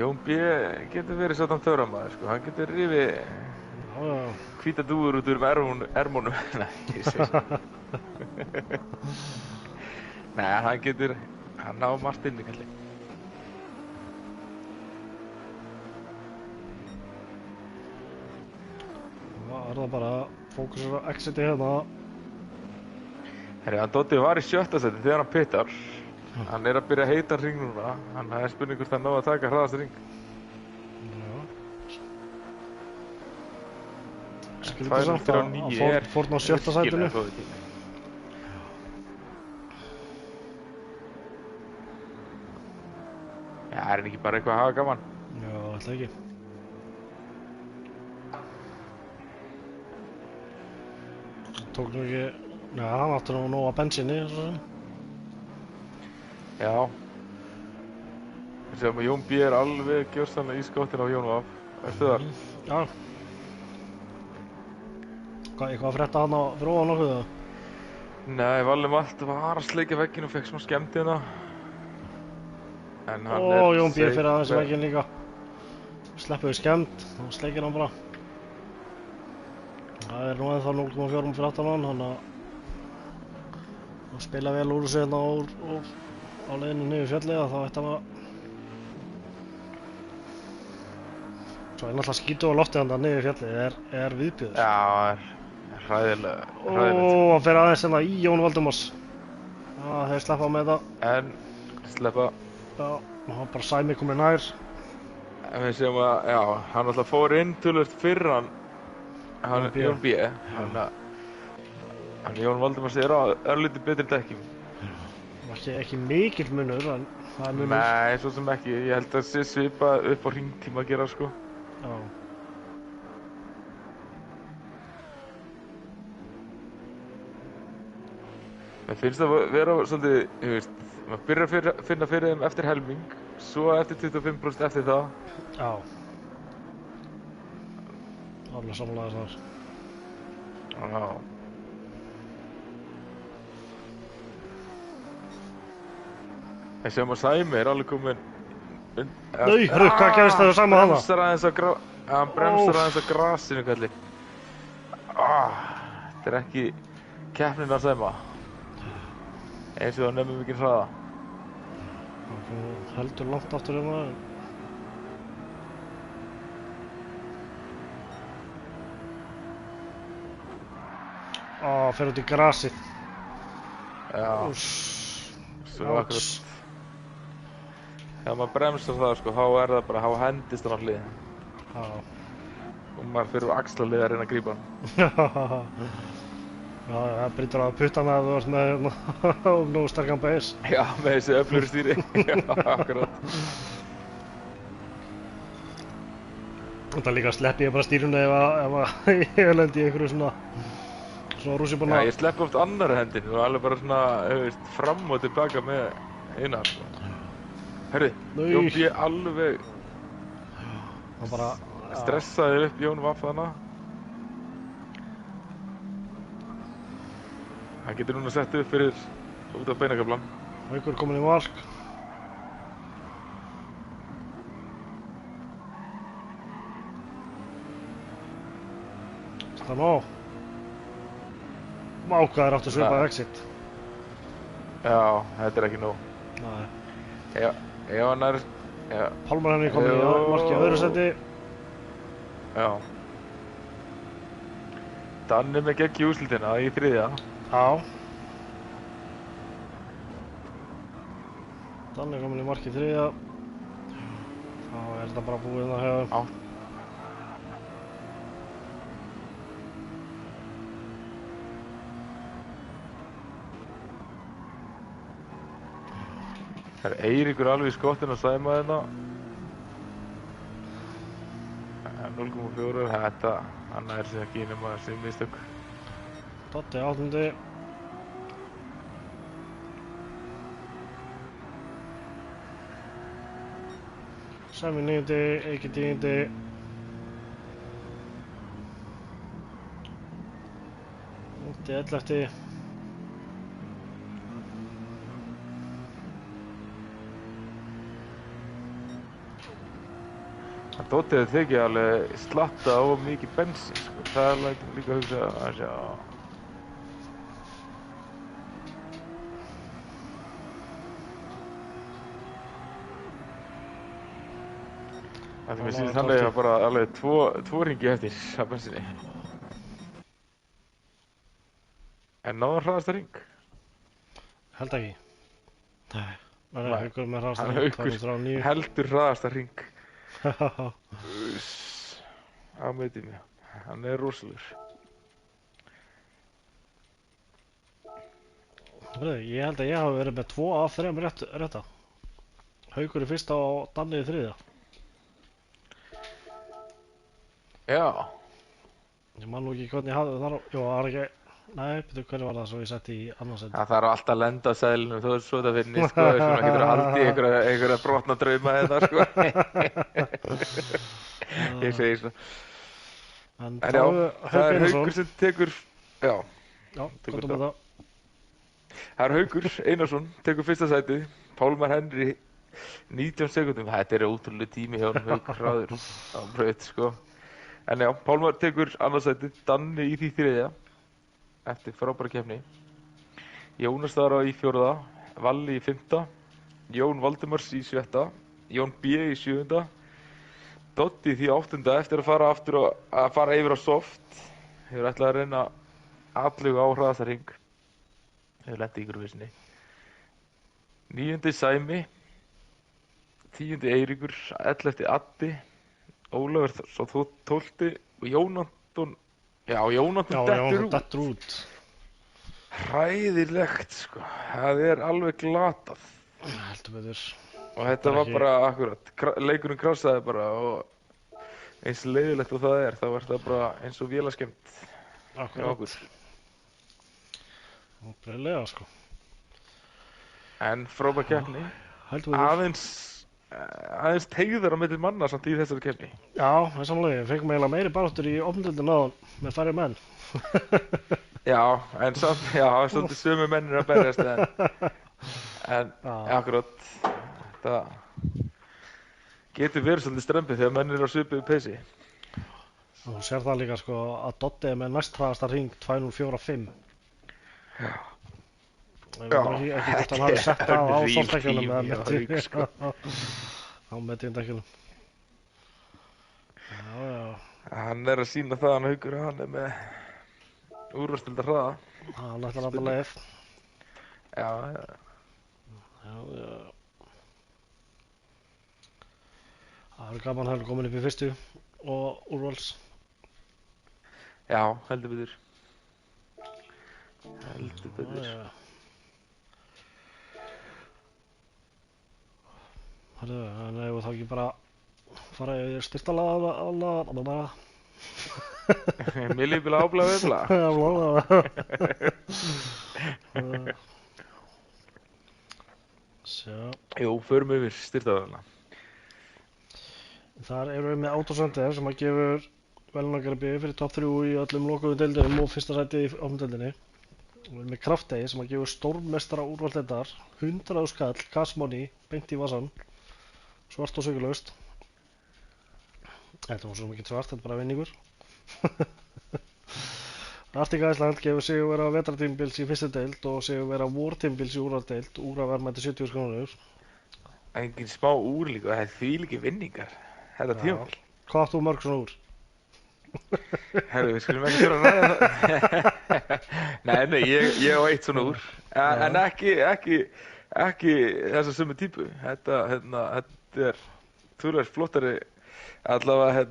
Jón B. getur verið svona töframaður, sko, hann getur rifið Já, já. hvíta dúfur út úr ermónum. Nei, ég segi svo. Nei, hann ná margt inni, kalli. Það er það bara fókusur á exiti hérna. Herri, hann Dotti var í 7. seti þegar hann pittar. Hann er að byrja að heita hring núna. Hann er spurning hvort hann ná að taka hraðasta hring. Já. Skrítið samt að hann fór ná 7. sætinu. Já, er hann ekki bara eitthvað að hafa gaman? Já, alltaf ekki. Tók nú ekki... Já, hann átti nú nóg að bensíni, svo sem. Já. Við séum að Jón B. er alveg gjörsamlega í skottin á Jón Vaf. Veistu þar? Já. Eitthvað að frétta hann á fyrir ofan nokkuð eða? Nei, Valli Malt var að sleikja vegginn og fekk smá skemmti hérna. En hann Ó, Jón B. fyrir aðeins vegginn líka. Sleppuði skemmt, þá sleikir hann bara. Það er nú ennþá 0,4 fyrir aftan hann, þannig að hann spila vel úr þessu hérna á leiðinu niður fjallið, þá ætti hann að... Svo er náttúrulega skítu á loftið hann niður fjallið, er viðbjöður. Já, það er hræðilegt. Ó, hann fer aðeins hérna í Jón Valdimars. Já, þeir sleppa með þetta. En sleppa. Já. Það var bara Sæmi komið nær. En við segjum að, já, hann alltaf fór inn tölvöld fyrir hann Jón B. Hann Jón Valdimars er á örlítið betri dekkjum. Ekki mikill munur, en það er munur. Nei, svo sem ekki. Ég held að sé svipað upp á hringtíma að gera, sko. Já. Mér finnst það vera svolítið, þú veist, maður byrjar að finna fyrir þeim eftir helming, svo eftir 25% eftir það. Já. Alveg samlega þar. Já. En sem að Sæmi er alveg kominn... Nei, hörru, hvað gerist það sama hana? Hann bremsar aðeins á grasinu, kalli. Þetta er ekki keppnin að Sæma. Eins og það nefnum mikið hraða. Heldur langt aftur hérna. Fer út í grasið. Já. Svo akkurat. Þegar maður bremsar það, sko, þá er það bara, þá hendist hann á hlið. Já. Og maður fyrir á axlarlið að reyna að grípa hann. Já, það brýtur á puttana að þú ert með nógu sterkan beis. Já, með þessi öflugri stýri. Já, akkurat. Þetta líka sleppi ég bara stýrunni ef ég lendi í einhverju svona rússibana. Já, ég sleppi oft annarri hendinu og alveg bara svona, veist, fram og tilbaka með eina. Herri, Jón B. alveg stressaði upp Jón Vaff þarna. Hann getur núna sett upp fyrir út af beinakaflan. Haukur kominn í mark. Það má. Mákaður áttu svipað exit. Já, þetta er ekki nóg. Nei. Ef hann er... Pálmar henni kominn í marki á öðru seti. Já. Danni með gegn í úrslitina í þriðja. Já. Danni kominn í marki í þriðja. Þá er þetta bara búið að hefða. Já. Það er Eiríkur alveg í skottinu að Sæma hérna. 0,4, þetta, hann er sér ekki nema þessi mistök. Dotti 8. Sæmi 9. Eiki 10. Úti 11. Dotti hefði tekið alveg slatta of mikið bensin, sko. Það er líka að hugsa að sjá. Það mér sýnist hann eiga bara alveg tvo hringi eftir af bensinni. En náðu hann hraðasta hring? Held ekki. Nei, Haukur með hraðasta hring. Hann Haukur heldur hraðasta hring. Á meiti mig, hann er rosalegur. Ég held að ég hafi verið með 2 af 3 rétta. Haukur í fyrsta og Danni í þriðja. Já. Ég man nú ekki hvernig ég hafði þar á... Jú, það var ekki... Nei, betur hvernig var það svo ég setti í annarsæti. Það þarf alltaf að lenda á seðlinum þó svo þetta finni, sko. Svona getur að halda í einhverja brotna drauma þetta, sko. Ég segi svona. En já, það er Haukur sem tekur... Já, komdu með það. Það er Haukur Einarsson, tekur fyrsta sætið. Pálmar Henry, 19 sekúndum. Þetta er ótrúlega tími hjá hann, Haukur hraður á braut, sko. En já, Pálmar tekur annarsætið, Danni í því þriðja. Eftir frábæra keppni. Jónas þar í 4., Valli í 5., Jón Valdimars í 7., Jón B í 7., Dotti í því 8. eftir að fara yfir á soft. Hefur ætlað að reyna alluga á hraðasta hring. Hefur lent í ykkur vissinni. 9. Sæmi 10. Eiríkur, 11. Addi, Ólafur svo 12. og Jónatan, já, Jónatan Já, dettur það út. dettur út. Hræðilegt, sko. Það er alveg glatað. Heldur betur. Og þetta var bara akkurat, leikurinn krássaði bara og eins leiðilegt og það er, þá var þetta bara eins og vélaskemmt hjá Akkurat. okkur. Breiðlega, sko. En frábær keppni, Heldur betur. aðeins teygðar á milli manna samt í þessari keppni. Já, það er samlega. Við fengum eiginlega meiri baráttur í opndeildinni áðan með færri menn. Já, en samt, já, það er svolítið sömu mennir að berjast en akkurat, það getur verið svolítið strempið þegar menn eru á svipuðu peysi. Þú sér það líka, sko, að Doddi er með næsthraðasta hring 2045. Já. Ég veit ekki hvort hann hafi sett það á softdekkjunum eða Já, rík, sko. á meðtíðindekkjunum. Já. Hann er að sýna það, hann Haukur, hann er með úrvarsdeildar hraða. Hann ætlar alltaf leið. Já. Já. Það er gaman að hann er komin upp í fyrstu og úrvals. Já, heldur betur. Heldur betur. Já. Hörðu, en ef þá ekki bara fara í styrtalaga bara. Mér líf vilja áblæða veifla. Sjá. Jú, förum yfir styrtaðarna. Þar erum við með Autosendir sem að gefur velunargreipi fyrir top 3 í öllum lokuðum deildunum og fyrsta sæti í opndeildinni. Við erum með Kraftey sem að gefur stórmestara úrvaldeildar 100 skall, cash money, beint í vasan, svart og sögulaust. Þetta var svo mikið svart, þetta er bara vinningur. Arctic Iceland gefur sigurvegara vetrartímabils í fyrstu deild og sigurvegara vortímabils í úrvalsdeild, úrverðmæti 70 krónur. Engin smá úr líka, það er þvílíkir vinningar. Þetta tímabil. Hvað átt þú mörg svona úr? Herru, við skulum ekki þurfa að ræða það. Nei, ég á eitt svona úr. En ekki þessa sömu típu. Þetta er töluvert flottari, allavega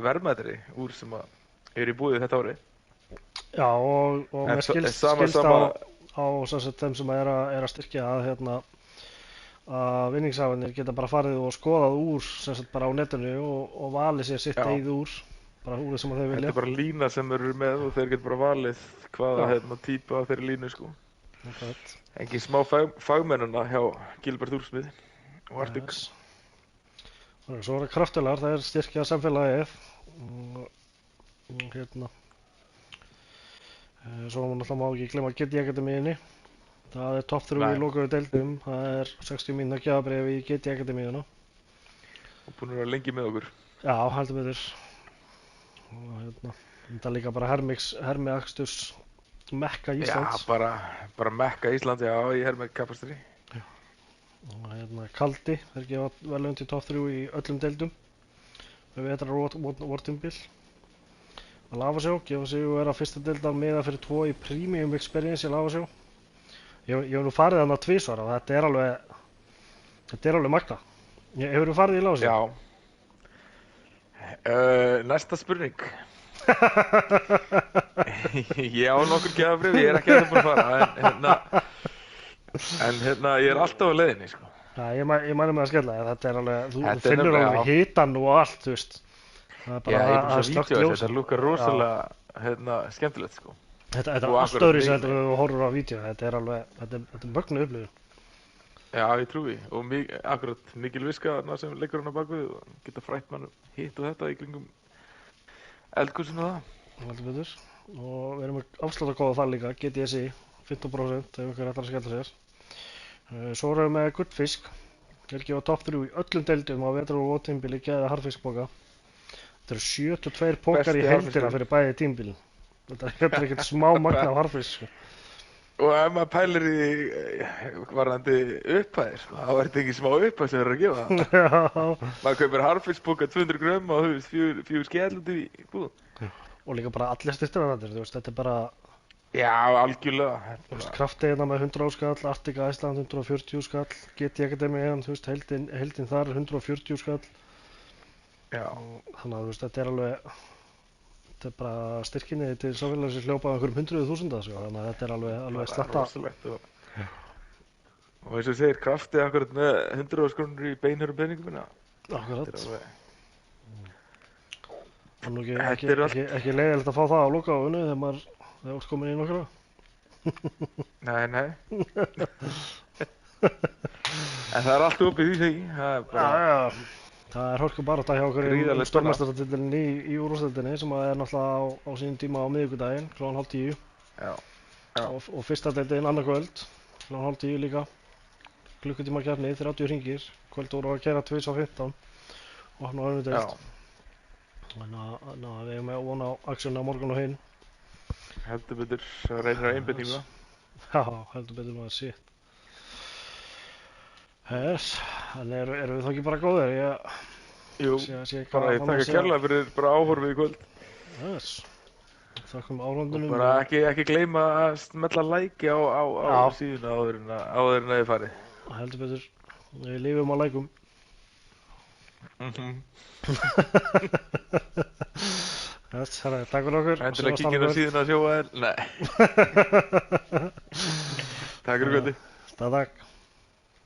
verðmætari úr sem að er í búið þetta ári. Já, og mér skilst á sem sagt, þeim sem er að styrkja að vinningshafarnir geta bara farið og skoðað úr sem sagt bara á netinu og valið sér sitt eigið úr, bara úrið sem þeir vilja. Þetta er bara lína sem þeir eru með og þeir geta bara valið hvaða típa þeirri línu, sko. Engin smá fagmennuna hjá Gilbert Úrsmið og Arctic. Svo er Kraftular, það er styrkjað samfélagið og svo náttúrulega má ekki glemma GT Akademíunni. Það er top 3 í lokuðu deildum, það er 60 mínútna gjafabréf í GT Akademíuna. Og búin að vera lengi með okkur. Já, heldur betur. Og þetta er líka bara hermiaksturs Mekka Íslands. Já, bara Mekka Íslands, já, í hermikapastri. Og Kaldi, þeir gefa vel undir top 3 í öllum deildum. Við vetrar vortímabil. Að Lafasjó, gefa sig að vera fyrsta deildar miða fyrir 2 í Premium Experience í Lafasjó. Ég hef nú farið þarna 2 svar og þetta er alveg magna. Hefur þú farið í Lafasjó? Já. Næsta spurning. Ég á nokkur gjafabréf, ég er ekki ennþá búinn að fara, en ég er alltaf á leiðinni, sko. Já, ég mæli með að skella þér, þetta er alveg, þú finnur alveg hitann og allt, þú veist. Já, ég er bara svo vídeó, þetta lúkar rosalega skemmtilegt, sko. Þetta er allt öðru sem við horfum á vídeo, þetta er mögnu upplifun. Já, ég trúi, og akkurat mikil viska sem leikur hann á bakvið og geta frætt mann hitt og þetta í kringum eldkursinu og það. Heldur betur, og við erum afsláttarkóða það líka, GTSI, 15% ef ykkur ætlar að skella sér. Svo erum við með Gullfisk, þeir gefa top 3 í öllum deildum á vetrar- og vortímabili geða harðfiskpoka. Þetta eru 72 pokar í heildina fyrir bæði tímabilin. Þetta er ekkert smá magna af harðfisk. Og ef maður pælir í varðandi upphæðir, þá er þetta ekki smá upphæð sem þeir eru að gefa. Já. Maður kaupir harðfiskpoka 200 grömm og fjögur skell út í búðum. Og líka bara allir styrktararnir, þú veist, þetta er bara... Já, algjörlega. Þú veist, Krafti hérna með 100 skall, Arctica Iceland 140 skall, GT Academy þú veist, heildin þar 140 skall. Já. Þannig að þú veist, þetta er alveg, þetta er bara styrkinni til samfélagsins hljópa á einhverjum 100.000 sko, þannig að þetta er alveg sletta. Rosalegt og eins og segir, Krafti akkurat með 100 krónur í beinhörum peningum minna. Akkurat. Þetta er alveg... Það er nú ekki leiðilegt að fá það á lokaáinu þegar þú ert komin í nokkra. Nei. En það er allt opið í því. Já. Það er hörku barátta hjá okkur í stórmeistaratitlinum í úrvalsdeildinni sem er náttúrulega á sínum tíma á miðvikudaginn, kl. 9:30. Já. Og fyrsta deildin annað kvöld, kl. 9:30 líka. Klukkutíma keppni, 30 hringir. Kvöld voru að keyra 2:15 og hann á önnur deild. Þannig að við eigum að vona á aksjónu á morgun og hinn. Heldur betur, það reynir að einbeitingu. Já, heldur betur maður shit. En erum við þá ekki bara góðir? Jú, bara ég þakka kærlega fyrir bara áhorfið í kvöld. Þakkum áhorfendunum. Og bara ekki gleyma að smella like á síðuna áður en að þið farið. Heldur betur, við lifum á lækum. Takk fyrir okkur. Endilega kíkja inn á síðuna að sjóa þér. Nei. Takk fyrir kvöldi. Takk.